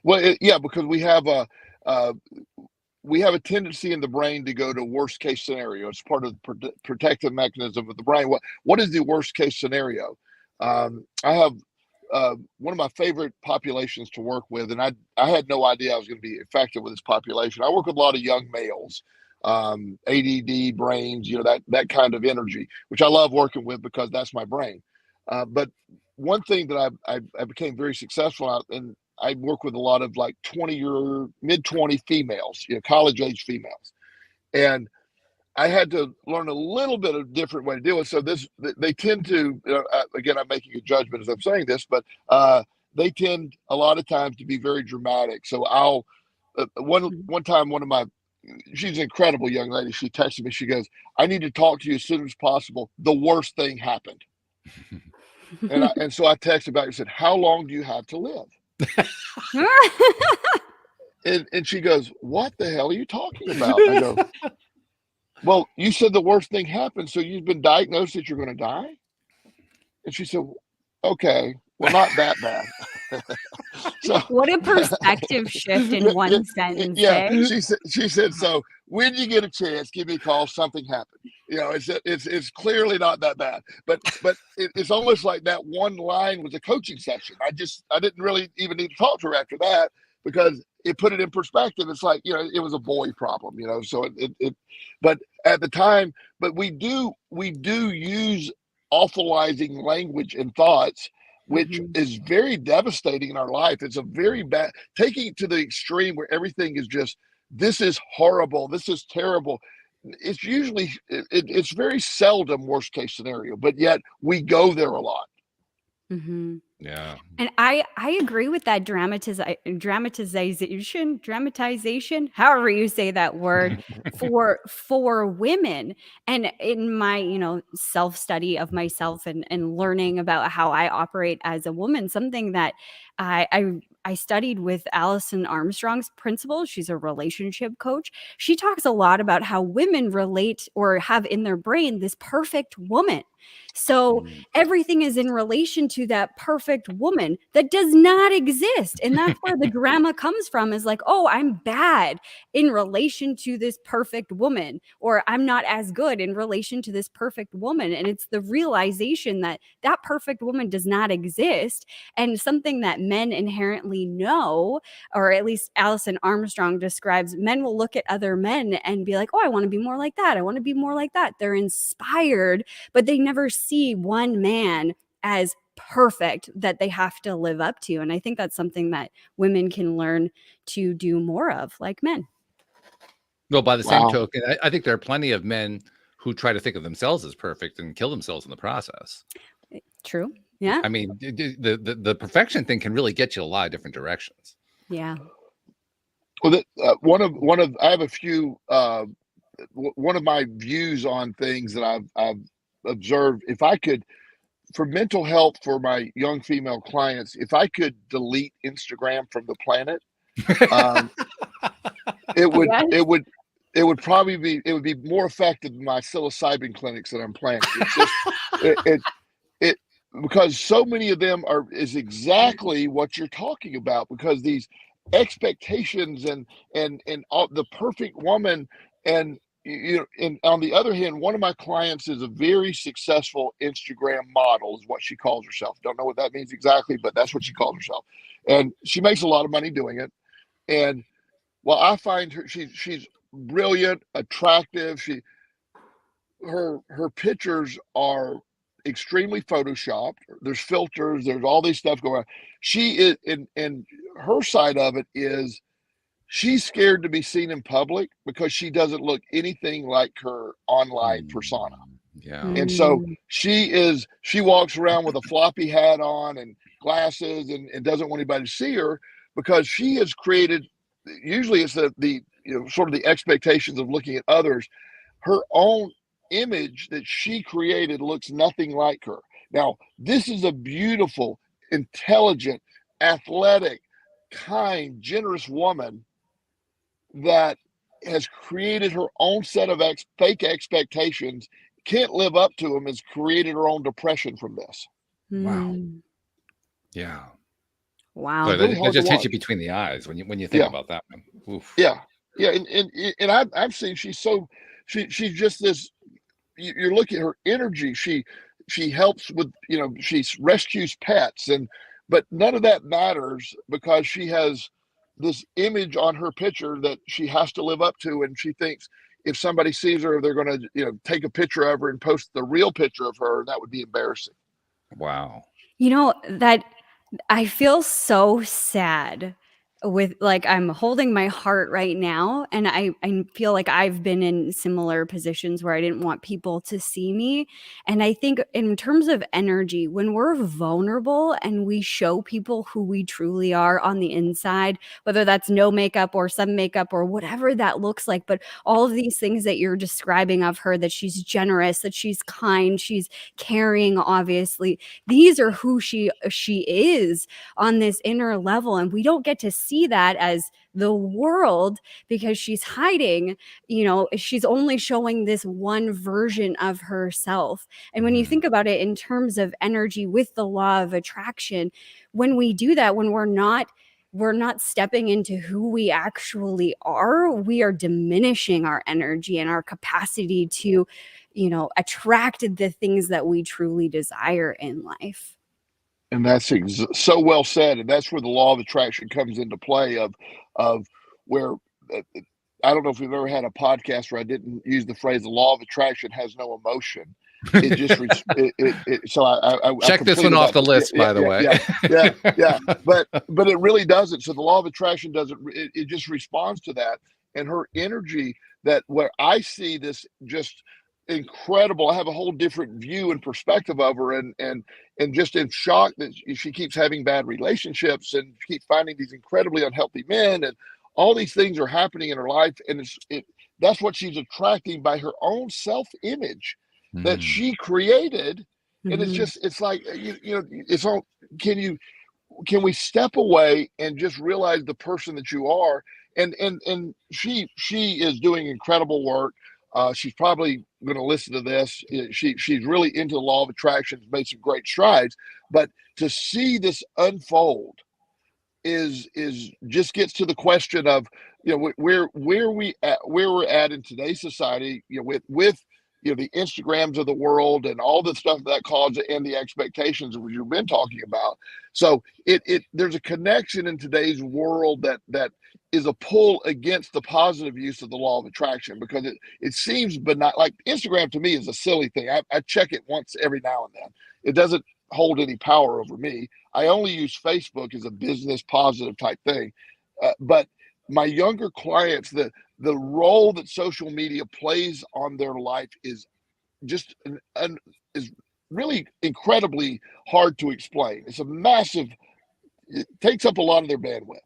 Because we have a tendency in the brain to go to worst case scenario. It's part of the protective mechanism of the brain. What is the worst case scenario? I have one of my favorite populations to work with, and I had no idea I was going to be effective with this population. I work with a lot of young males, ADD brains, that kind of energy, which I love working with because that's my brain. But one thing that I became very successful at, and I work with a lot of like mid-20 females, college age females. And I had to learn a little bit of different way to deal with. So they tend to, again, I'm making a judgment as I'm saying this, but they tend a lot of times to be very dramatic. So I'll, one time, she's an incredible young lady. She texted me, she goes, I need to talk to you as soon as possible. The worst thing happened. And so I texted back and said, how long do you have to live? and she goes, what the hell are you talking about? I go, well, you said the worst thing happened, so you've been diagnosed that you're going to die? And she said, okay, well, not that bad. So, what a perspective shift in one sentence. Yeah, she said, so when you get a chance, give me a call, something happened. It's clearly not that bad, but it's almost like that one line was a coaching session. I didn't really even need to talk to her after that, because it put it in perspective. It's like, it was a boy problem, so but at the time, but we do use awfulizing language and thoughts, which is very devastating in our life. It's a very bad, taking it to the extreme where everything is just, this is horrible, this is terrible. It's usually, it's very seldom worst case scenario, but yet we go there a lot. Yeah. And I agree with that dramatization, however you say that word, for women. And in my, self-study of myself and learning about how I operate as a woman, something that I I studied with Allison Armstrong's principle. She's a relationship coach. She talks a lot about how women relate or have in their brain this perfect woman. So everything is in relation to that perfect woman that does not exist. And that's where the drama comes from, is like, oh, I'm bad in relation to this perfect woman, or I'm not as good in relation to this perfect woman. And it's the realization that that perfect woman does not exist, and something that men inherently know, or at least Allison Armstrong describes, men will look at other men and be like, oh, I want to be more like that. I want to be more like that. They're inspired, but they never see one man as perfect that they have to live up to. And I think that's something that women can learn to do more of, like men. Well, by the same token, I think there are plenty of men who try to think of themselves as perfect and kill themselves in the process. True. Yeah. I mean, the perfection thing can really get you a lot of different directions. Yeah. Well, I have a few. One of my views on things that I've observed, if I could, for mental health for my young female clients, if I could delete Instagram from the planet, it would probably be more effective than my psilocybin clinics that I'm planning. It's just because so many of them is exactly what you're talking about, because these expectations and all, the perfect woman, and and on the other hand, one of my clients is a very successful Instagram model, is what she calls herself. Don't know what that means exactly, but that's what she calls herself, and she makes a lot of money doing it. And well, I find her, she's brilliant, attractive. Her pictures are extremely photoshopped. There's filters, there's all these stuff going on. She is, and her side of it is, she's scared to be seen in public because she doesn't look anything like her online persona. Yeah. And so she walks around with a floppy hat on and glasses, and doesn't want anybody to see her, because she has created, usually it's the sort of the expectations of looking at others. Her own image that she created looks nothing like her. Now, this is a beautiful, intelligent, athletic, kind, generous woman that has created her own set of fake expectations, can't live up to them, has created her own depression from this. Wow. Yeah. Wow. So Really that hard just to hits you watch. between the eyes when you think about that one. Oof. Yeah. And I've seen she's just this. You're looking at her energy. She helps with, she rescues pets, but none of that matters because she has this image on her picture that she has to live up to, and she thinks if somebody sees her, they're going to take a picture of her and post the real picture of her, and that would be embarrassing. Wow. That I feel so sad with, like, I'm holding my heart right now, and I feel like I've been in similar positions where I didn't want people to see me. And I think in terms of energy, when we're vulnerable and we show people who we truly are on the inside, whether that's no makeup or some makeup or whatever that looks like, but all of these things that you're describing of her, that she's generous, that she's kind, she's caring, obviously, these are who she is on this inner level. And we don't get to see that as the world because she's hiding, she's only showing this one version of herself. And when you think about it in terms of energy with the law of attraction, when we do that, when we're not stepping into who we actually are, we are diminishing our energy and our capacity to, attract the things that we truly desire in life. And that's so well said. And that's where the law of attraction comes into play of where, I don't know if we've ever had a podcast where I didn't use the phrase, the law of attraction has no emotion. It just, so I check this one off the list, by the way. Yeah. But it really doesn't. So the law of attraction doesn't, it just responds to that. And her energy, that where I see this just incredible, I have a whole different view and perspective of her, and just in shock that she keeps having bad relationships and keeps finding these incredibly unhealthy men, and all these things are happening in her life. And that's what she's attracting by her own self-image that she created. And it's like, it's all, can we step away and just realize the person that you are? And she is doing incredible work. She's probably going to listen to this. She's really into the law of attraction, made some great strides. But to see this unfold is just gets to the question of, you know, where we're at in today's society, you know, with you know, the Instagrams of the world and all the stuff that causes, and the expectations that you've been talking about. So there's a connection in today's world that is a pull against the positive use of the law of attraction, because it seems, but not like Instagram to me is a silly thing. I check it once every now and then. It doesn't hold any power over me. I only use Facebook as a business positive type thing. But my younger clients, the role that social media plays on their life is just is really incredibly hard to explain. It's a massive, it takes up a lot of their bandwidth.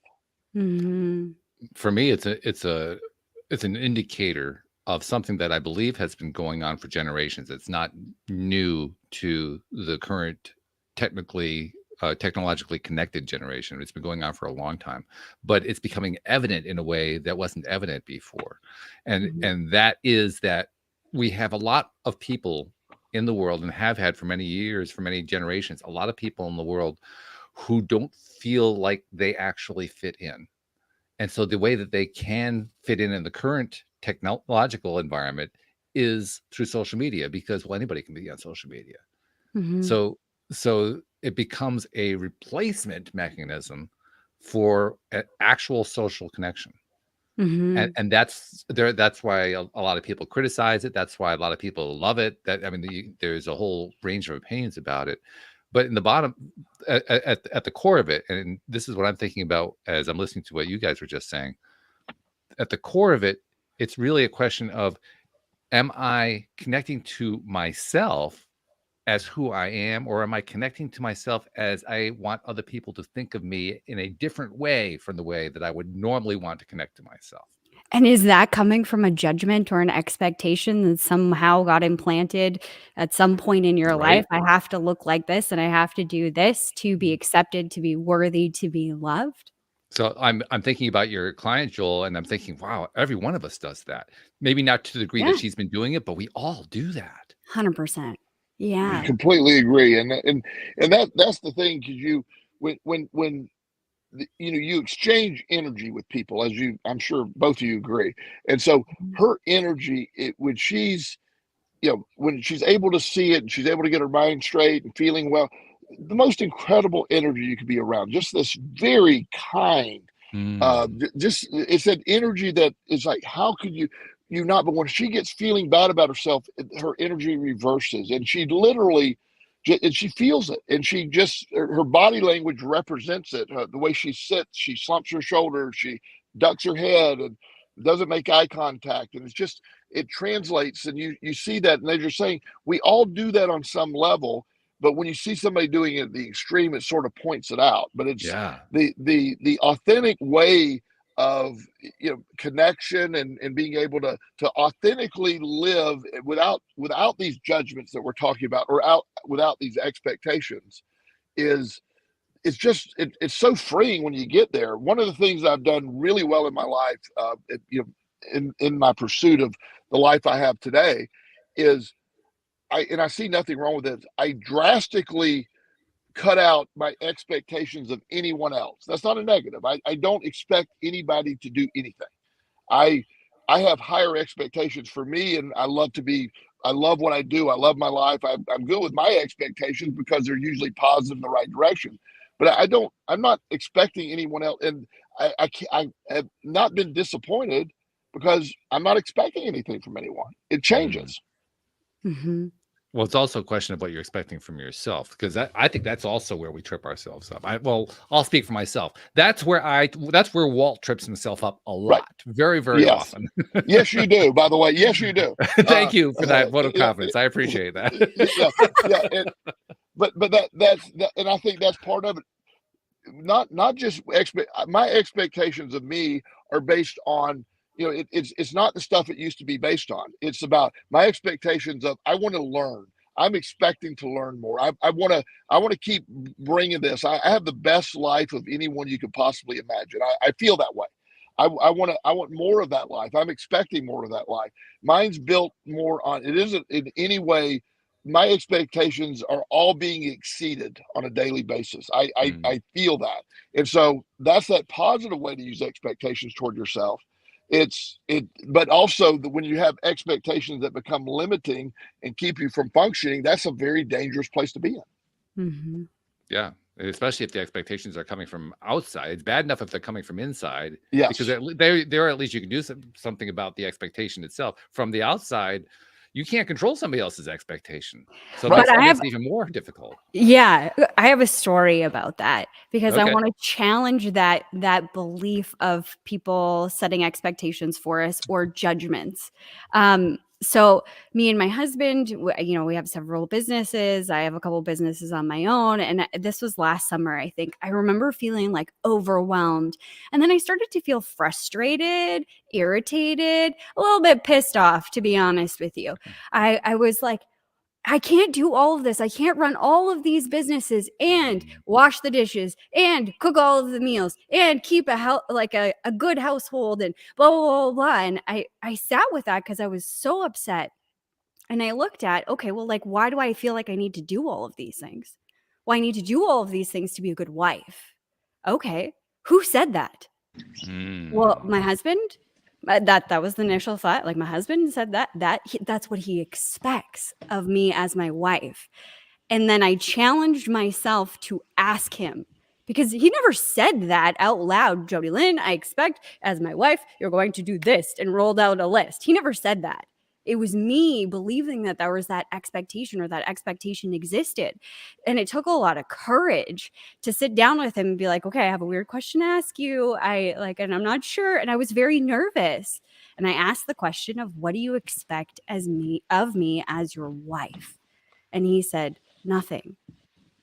Mm-hmm. For me, it's an indicator of something that I believe has been going on for generations. It's not new to the current technologically connected generation. It's been going on for a long time, but it's becoming evident in a way that wasn't evident before. And that is that we have a lot of people in the world, and have had for many years, for many generations, a lot of people in the world who don't feel like they actually fit in. And so the way that they can fit in the current technological environment is through social media, because, well, anybody can be on social media. Mm-hmm. So it becomes a replacement mechanism for an actual social connection. Mm-hmm. And that's why a lot of people criticize it. That's why a lot of people love it. There's a whole range of opinions about it. But in the bottom, at the core of it, and this is what I'm thinking about as I'm listening to what you guys were just saying, at the core of it, it's really a question of, am I connecting to myself as who I am, or am I connecting to myself as I want other people to think of me in a different way from the way that I would normally want to connect to myself? And is that coming from a judgment or an expectation that somehow got implanted at some point in your life? I have to look like this and I have to do this to be accepted, to be worthy, to be loved. So I'm thinking about your client, Joel, and I'm thinking, wow, every one of us does that. Maybe not to the degree that she's been doing it, but we all do that. 100%. Yeah. I completely agree. And that's the thing, because when you exchange energy with people, as I'm sure both of you agree. And so her energy, when she's able to see it and she's able to get her mind straight and feeling well, the most incredible energy you could be around. Just this very kind, it's that energy that is like, how could you not? But when she gets feeling bad about herself, her energy reverses, and she literally, and she feels it, and she just, her body language represents it. The way she sits, she slumps her shoulders, she ducks her head, and doesn't make eye contact, and it translates, and you see that. And as you're saying, we all do that on some level, but when you see somebody doing it at the extreme, it sort of points it out. But it's the authentic way of connection and being able to authentically live without these judgments that we're talking about, or without these expectations, it's so freeing when you get there. One of the things I've done really well in my life, in my pursuit of the life I have today, is I see nothing wrong with it. I drastically cut out my expectations of anyone else. That's not a negative. I don't expect anybody to do anything. I have higher expectations for me, and I love what I do. I love my life. I'm good with my expectations because they're usually positive in the right direction. But I'm not expecting anyone else. And I have not been disappointed because I'm not expecting anything from anyone. It changes. Mm-hmm. Well, it's also a question of what you're expecting from yourself, because I think that's also where we trip ourselves up. I'll speak for myself. That's where Walt trips himself up a lot, very, very often. Yes, you do. By the way, yes, you do. Thank you for that vote of confidence. I appreciate that. But that's and I think that's part of it. Not just my expectations of me are based on, it's not the stuff it used to be based on. It's about my expectations of, I want to learn. I'm expecting to learn more. I want to keep bringing this. I have the best life of anyone you could possibly imagine. I feel that way. I want more of that life. I'm expecting more of that life. Mine's built more on, it isn't in any way, my expectations are all being exceeded on a daily basis. I feel that. And so that's that positive way to use expectations toward yourself. But also when you have expectations that become limiting and keep you from functioning, that's a very dangerous place to be in. Mm-hmm. Yeah, especially if the expectations are coming from outside. It's bad enough if they're coming from inside, Yes. because there at least you can do something about the expectation itself. From the outside, you can't control somebody else's expectation, so Right. that makes it even more difficult. Yeah, I have a story about that because I Okay. want to challenge that belief of people setting expectations for us or judgments. So me and my husband, we have several businesses. I have a couple businesses on my own, and this was last summer. I think I remember feeling like overwhelmed, and then I started to feel frustrated, irritated, a little bit pissed off, to be honest with you. I was like, I can't do all of this. I can't run all of these businesses and wash the dishes and cook all of the meals and keep a good household and blah, blah, blah, blah. And I sat with that because I was so upset. And I looked at, okay, well, like, why do I feel like I need to do all of these things? Well, I need to do all of these things to be a good wife. Okay. Who said that? Well, my husband. That was the initial thought. Like, my husband said that's what he expects of me as my wife. And then I challenged myself to ask him, because he never said that out loud. Jodielynn, I expect as my wife, you're going to do this, and rolled out a list. He never said that. It was me believing that there was that expectation, or that expectation existed. And it took a lot of courage to sit down with him and be like, okay, I have a weird question to ask you. And I'm not sure. And I was very nervous. And I asked the question of, what do you expect of me as your wife? And he said, nothing.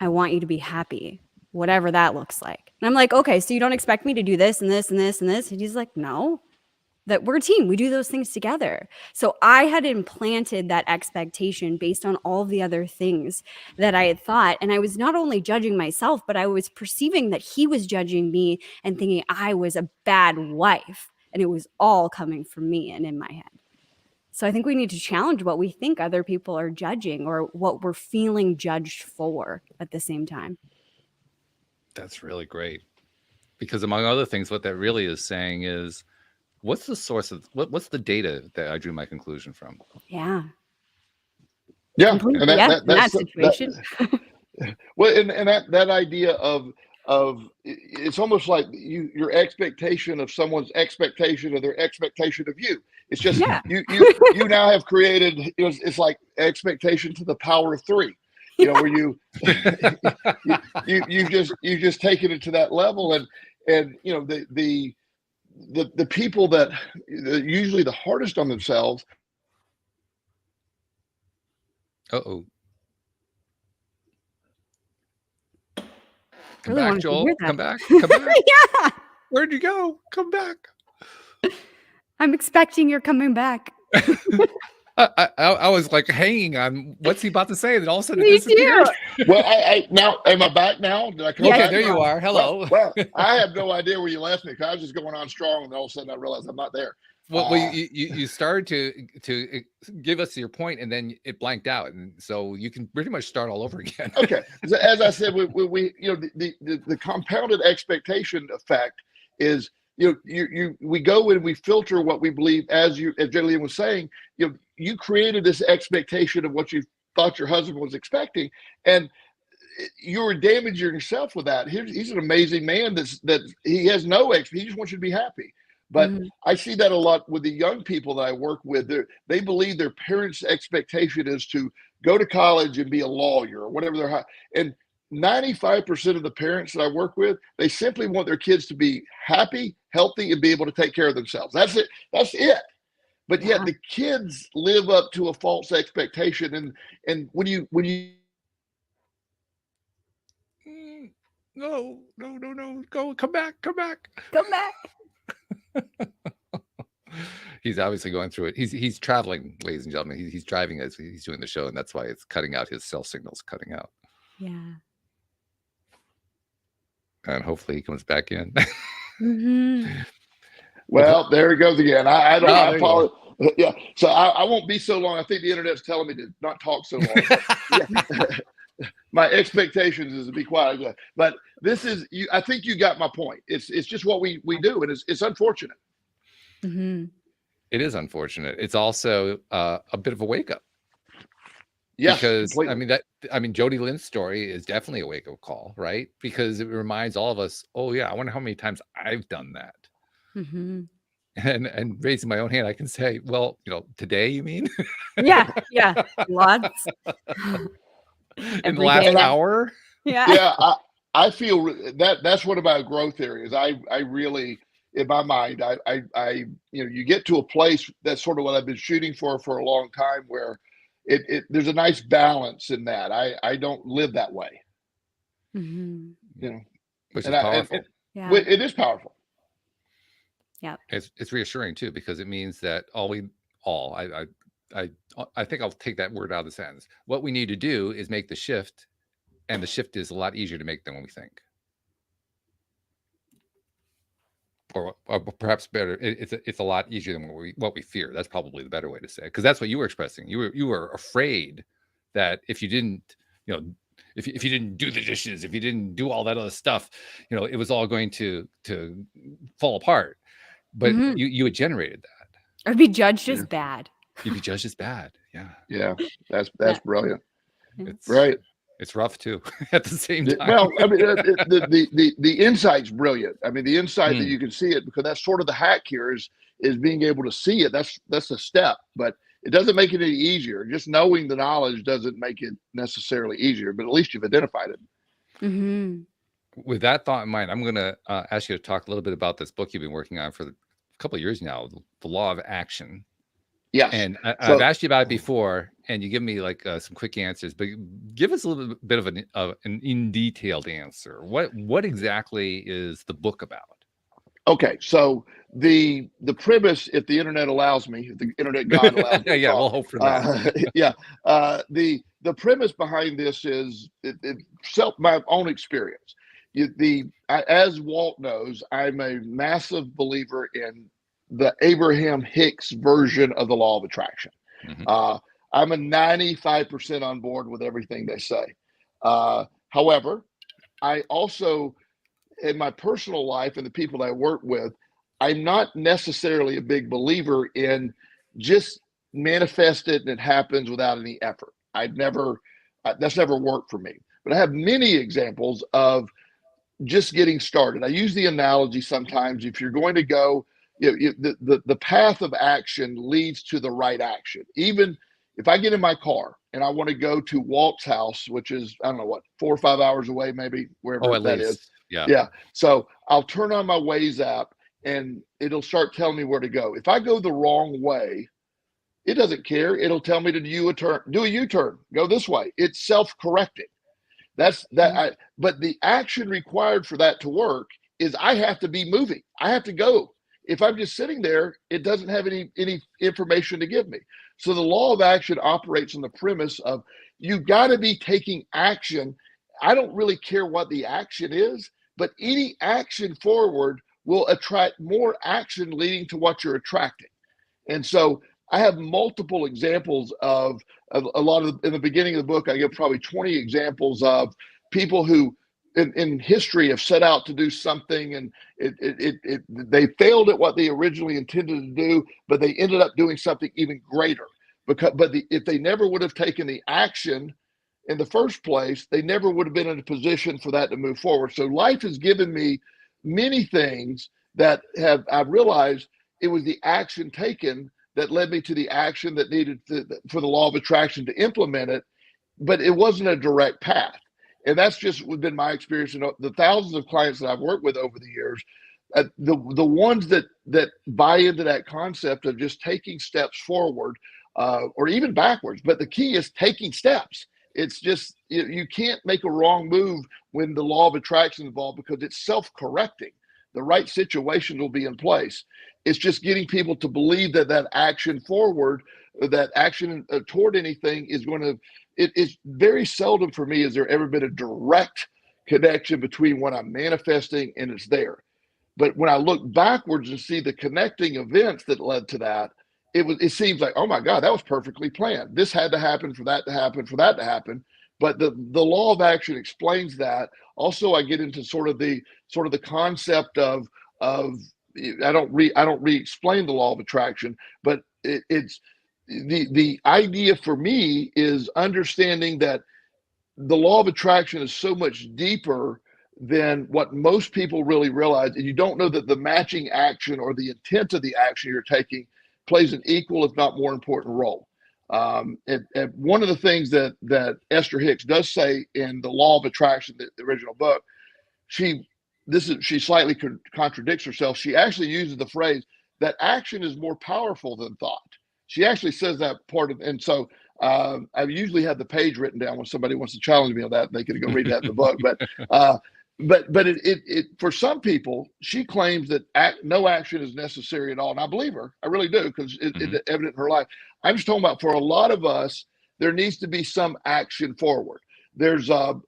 I want you to be happy, whatever that looks like. And I'm like, okay, so you don't expect me to do this and this and this and this? And he's like, no. That we're a team. We do those things together. So I had implanted that expectation based on all the other things that I had thought. And I was not only judging myself, but I was perceiving that he was judging me and thinking I was a bad wife. And it was all coming from me and in my head. So I think we need to challenge what we think other people are judging, or what we're feeling judged for at the same time. That's really great. Because among other things, what that really is saying is, what's the source of what's the data that I drew my conclusion from? Yeah. Yeah. Completely. And that situation. Well, and that idea of it's almost like your expectation of someone's expectation of their expectation of you. It's just you now have created, it's like expectation to the power of 3. Where you've just taken it to that level, and the people that are usually the hardest on themselves. Uh-oh. Come Really back, wanted to Joel. hear that. Come back. Come back. Yeah. Where'd you go? Come back. I'm expecting you're coming back. I was like hanging on what's he about to say, and then all of a sudden it Me disappeared. too. Well, I now am I back now? Did I come Okay, back? there you are. Hello. Well, I have no idea where you left me, because I was just going on strong, and all of a sudden I realized I'm not there. Well, you started to give us your point, and then it blanked out, and so you can pretty much start all over again. Okay, as I said, we the compounded expectation effect is, we go and we filter what we believe, as Jodielynn was saying. You created this expectation of what you thought your husband was expecting, and you were damaging yourself with that. He's an amazing man that he has no he just wants you to be happy. But I see that a lot with the young people that I work with. They believe their parents' expectation is to go to college and be a lawyer or whatever and 95% of the parents that I work with, they simply want their kids to be happy, healthy, and be able to take care of themselves. That's it. That's it. But yet the kids live up to a false expectation. And when you no, come back. Come back. He's obviously going through it. He's traveling, ladies and gentlemen. He's driving as he's doing the show, and that's why it's cutting out. His cell signal's cutting out. Yeah. And hopefully he comes back in. Well, there he goes again. I don't. I there you apologize. Yeah. So I won't be so long. I think the internet's telling me to not talk so long. Yeah. My expectations is to be quiet. But this is you. I think you got my point. It's just what we do, and it's unfortunate. It is unfortunate. It's also a bit of a wake up. Yes, because completely. Jodielynn's story is definitely a wake up call, right? Because it reminds all of us, oh yeah, I wonder how many times I've done that. And raising my own hand, I can say, well, today, you mean? Yeah, lots. In the last hour? Yeah, I feel that's one of my growth areas. I really, in my mind, I you get to a place that's sort of what I've been shooting for a long time, where there's a nice balance in that. I don't live that way. Which is powerful. It is powerful. Yeah, it's reassuring too, because it means that I think I'll take that word out of the sentence. What we need to do is make the shift, and the shift is a lot easier to make than we think. Or perhaps better, it's a lot easier than what we fear. That's probably the better way to say it, because that's what you were expressing. You were afraid that if you didn't, if you didn't do the dishes, if you didn't do all that other stuff, it was all going to fall apart. But you had generated that. Or be judged as bad. You'd be judged as bad. Yeah. Yeah, that's brilliant. It's right. It's rough too at the same time. Well, the insight's brilliant. The insight that you can see it, because that's sort of the hack here is being able to see it. That's a step, but it doesn't make it any easier. Just knowing the knowledge doesn't make it necessarily easier, but at least you've identified it. With that thought in mind, I'm going to ask you to talk a little bit about this book you've been working on for a couple of years now, The Law of Action. Yes. And I've asked you about it before, and you give me like some quick answers, but give us a little bit of an in-detailed answer. What exactly is the book about? Okay, so the premise, if the internet allows me, if the internet god allows me, we'll hope for that. The premise behind this is my own experience. As Walt knows, I'm a massive believer in the Abraham Hicks version of the law of attraction. I'm a 95% on board with everything they say. However, I also, in my personal life and the people that I work with, I'm not necessarily a big believer in just manifest it and it happens without any effort. That's never worked for me. But I have many examples of just getting started. I use the analogy sometimes, if you're going to go, the path of action leads to the right action. Even if I get in my car and I want to go to Walt's house, which is, I don't know what, 4 or 5 hours away, maybe, wherever that is. Yeah. So I'll turn on my Waze app and it'll start telling me where to go. If I go the wrong way, it doesn't care. It'll tell me to do a U-turn, go this way. It's self-correcting. But the action required for that to work is I have to be moving. I have to go. If I'm just sitting there, it doesn't have any information to give me. So the law of action operates on the premise of you got to be taking action. I don't really care what the action is, but any action forward will attract more action leading to what you're attracting. And so I have multiple examples of a lot of, in the beginning of the book, I give probably 20 examples of people who in history have set out to do something, and they failed at what they originally intended to do, but they ended up doing something even greater. If they never would have taken the action in the first place, they never would have been in a position for that to move forward. So life has given me many things that I've realized it was the action taken that led me to the action that needed for the law of attraction to implement it, but it wasn't a direct path. And that's just been my experience. The thousands of clients that I've worked with over the years, the ones that buy into that concept of just taking steps forward or even backwards. But the key is taking steps. It's just, you can't make a wrong move when the law of attraction is involved, because it's self-correcting. The right situations will be in place. It's just getting people to believe that that action forward, that action toward anything is going to, it's very seldom for me has there ever been a direct connection between what I'm manifesting and it's there. But when I look backwards and see the connecting events that led to that, it seems like, oh my God, that was perfectly planned. This had to happen for that to happen, for that to happen. But the law of action explains that. Also, I get into sort of the concept of I don't re-explain the law of attraction, but it's the idea for me is understanding that the law of attraction is so much deeper than what most people really realize. And you don't know that the matching action or the intent of the action you're taking plays an equal, if not more important role. And one of the things that Esther Hicks does say in the law of attraction, the original book, she slightly contradicts herself. She actually uses the phrase that action is more powerful than thought. She actually says that part of, and so I've usually had the page written down when somebody wants to challenge me on that. They can go read that in the book. But it for some people, she claims that no action is necessary at all, and I believe her. I really do, because it's evident in her life. I'm just talking about for a lot of us, there needs to be some action forward. There's a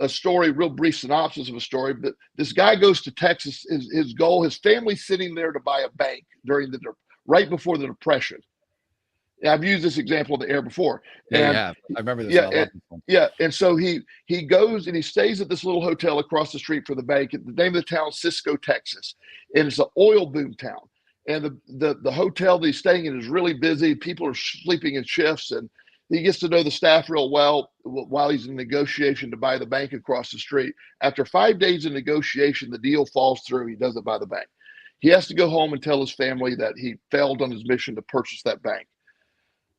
story, real brief synopsis of a story. But this guy goes to Texas. His goal, his family's sitting there to buy a bank right before the Depression. I've used this example in the air before. Yeah, I remember this. And so he goes and he stays at this little hotel across the street from the bank. The name of the town is Cisco, Texas, and it's an oil boom town. And the hotel that he's staying in is really busy. People are sleeping in shifts, and he gets to know the staff real well while he's in negotiation to buy the bank across the street. After 5 days of negotiation, the deal falls through. He doesn't buy the bank. He has to go home and tell his family that he failed on his mission to purchase that bank.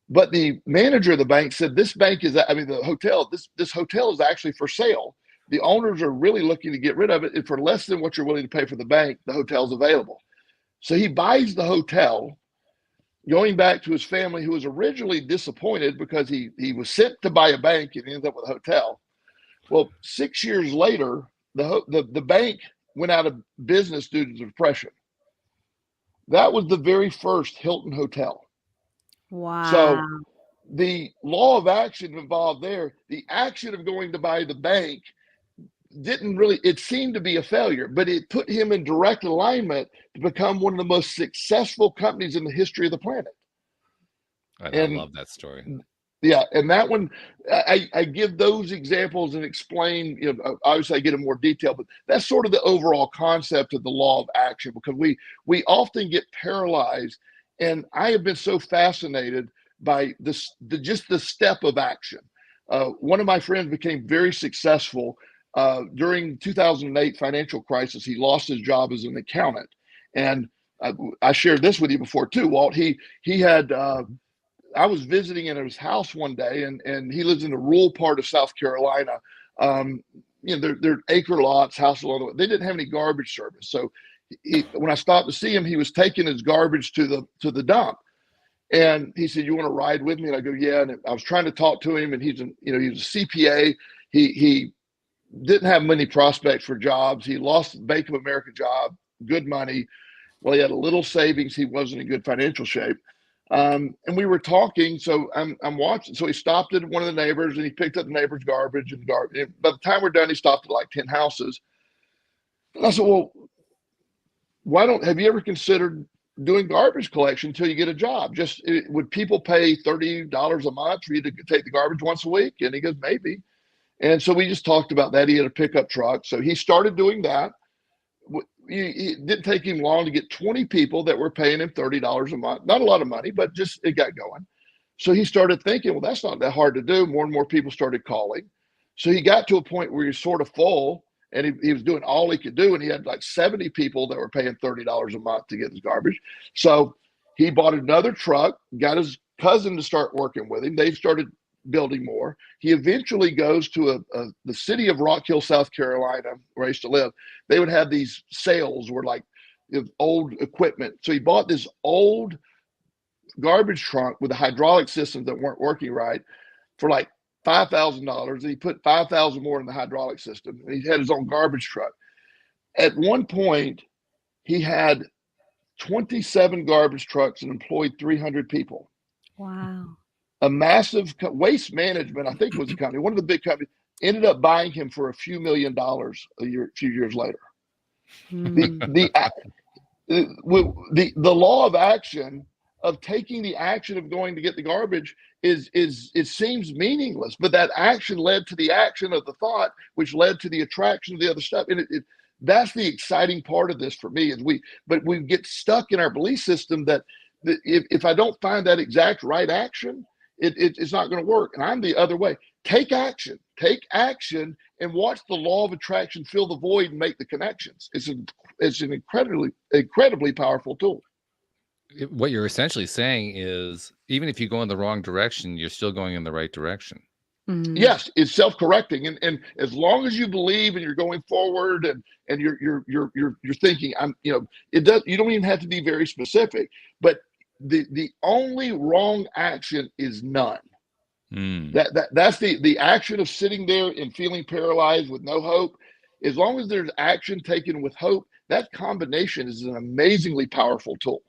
But the manager of the bank said, this hotel is actually for sale. The owners are really looking to get rid of it. And for less than what you're willing to pay for the bank, the hotel's available. So he buys the hotel, going back to his family, who was originally disappointed because he was sent to buy a bank and ended up with a hotel. Well, 6 years later, the bank went out of business due to the Depression. That was the very first Hilton hotel. Wow. So the law of action involved there, the action of going to buy the bank it seemed to be a failure, but it put him in direct alignment to become one of the most successful companies in the history of the planet. I love that story. Yeah. And that one, I give those examples and explain, obviously I get in more detail, but that's sort of the overall concept of the law of action, because we often get paralyzed. And I have been so fascinated by just the step of action. One of my friends became very successful during 2008 financial crisis. He lost his job as an accountant, and I shared this with you before too, Walt. He had I was visiting in his house one day, and he lives in a rural part of South Carolina. They're acre lots, house along the way. They didn't have any garbage service, so when I stopped to see him, he was taking his garbage to the dump, and he said, "You want to ride with me?" And I go, "Yeah." And I was trying to talk to him, and he was a CPA. He didn't have many prospects for jobs. He lost the Bank of America job, good money. Well, he had a little savings. He wasn't in good financial shape. And we were talking, so I'm watching. So he stopped at one of the neighbors, and he picked up the neighbor's garbage. And by the time we're done, he stopped at like 10 houses. And I said, "Well, have you ever considered doing garbage collection until you get a job? Would people pay $30 a month for you to take the garbage once a week?" And he goes, "Maybe." And so we just talked about that. He had a pickup truck. So he started doing that. It didn't take him long to get 20 people that were paying him $30 a month. Not a lot of money, but just it got going. So he started thinking, well, that's not that hard to do. More and more people started calling. So he got to a point where he was sort of full, and he was doing all he could do. And he had like 70 people that were paying $30 a month to get his garbage. So he bought another truck, got his cousin to start working with him. They started building more. He eventually goes to the city of Rock Hill, South Carolina, where I used to live. They would have these sales where like old equipment. So he bought this old garbage trunk with the hydraulic systems that weren't working right for like $5,000. And he put $5,000 more in the hydraulic system. And he had his own garbage truck. At one point, he had 27 garbage trucks and employed 300 people. Wow. A massive Waste Management, I think was the company, one of the big companies, ended up buying him for a few $1 million a few years later. The law of action of taking the action of going to get the garbage it seems meaningless, but that action led to the action of the thought, which led to the attraction of the other stuff. And that's the exciting part of this for me. But we get stuck in our belief system that if I don't find that exact right action, it's not going to work. And I'm the other way. Take action, and watch the law of attraction fill the void and make the connections. It's an incredibly powerful tool. What you're essentially saying is, even if you go in the wrong direction, you're still going in the right direction. Yes, it's self-correcting, and as long as you believe and you're going forward and you're thinking, you don't even have to be very specific, but the only wrong action is none. That's the action of sitting there and feeling paralyzed with no hope. As long as there's action taken with hope, that combination is an amazingly powerful tool.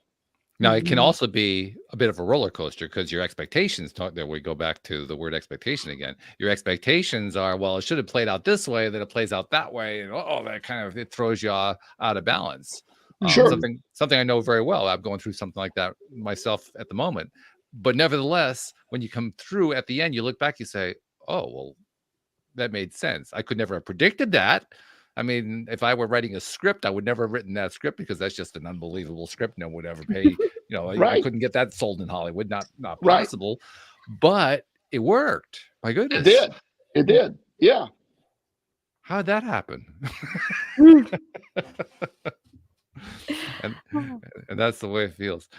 Now, it can also be a bit of a roller coaster because your expectations there. We go back to the word expectation again. Your expectations are, well, it should have played out this way, then it plays out that way. And that kind of, it throws you out of balance. Sure. Something I know very well. I'm going through something like that myself at the moment. But nevertheless, when you come through at the end, you look back, you say, oh, well, that made sense. I could never have predicted that. I mean, if I were writing a script, I would never have written that script because that's just an unbelievable script. No one would ever pay. I couldn't get that sold in Hollywood. Not possible. Right. But it worked. My goodness. It did. Yeah. How did that happen? and that's the way it feels.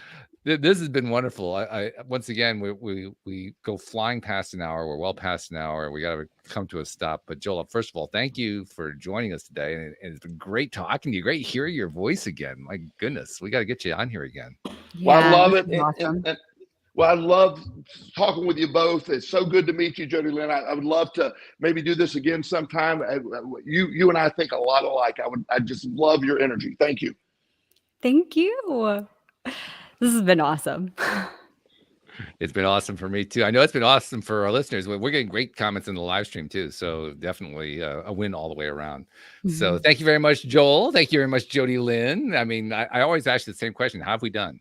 This has been wonderful. I once again, we go flying past an hour. We're well past an hour. We got to come to a stop. But Joel, first of all, thank you for joining us today. And it's been great talking to you. Great hearing your voice again. My goodness, we got to get you on here again. Well, I love it. Awesome. Well, I love talking with you both. It's so good to meet you, Jodielynn. I would love to maybe do this again sometime. You and I think a lot alike. I just love your energy. Thank you. Thank you. This has been awesome. It's been awesome for me too. I know it's been awesome for our listeners. We're getting great comments in the live stream too. So definitely a win all the way around. So thank you very much, Joel. Thank you very much, Jodielynn. I mean, I always ask you the same question. How have we done?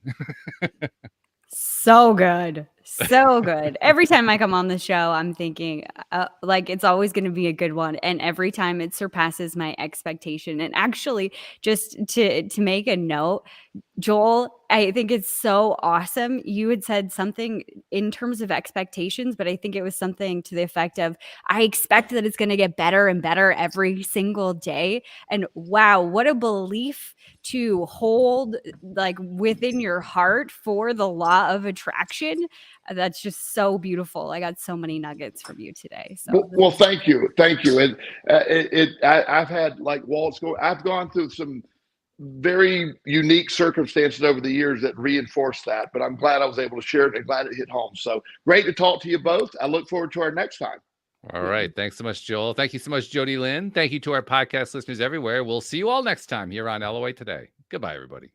So good. So good. Every time I come on the show, I'm thinking it's always going to be a good one. And every time it surpasses my expectation. And actually, just to make a note, Joel, I think it's so awesome. You had said something in terms of expectations, but I think it was something to the effect of, I expect that it's going to get better and better every single day. And wow, what a belief to hold within your heart for the law of attraction. That's just so beautiful. I got so many nuggets from you today. So well, thank you. And I've had, like Walt's I've gone through some very unique circumstances over the years that reinforce that, but I'm glad I was able to share it and glad it hit home. So great to talk to you both. I look forward to our next time. All right. Thanks so much, Joel. Thank you so much, Jodielynn. Thank you to our podcast listeners everywhere. We'll see you all next time here on LOA Today. Goodbye, everybody.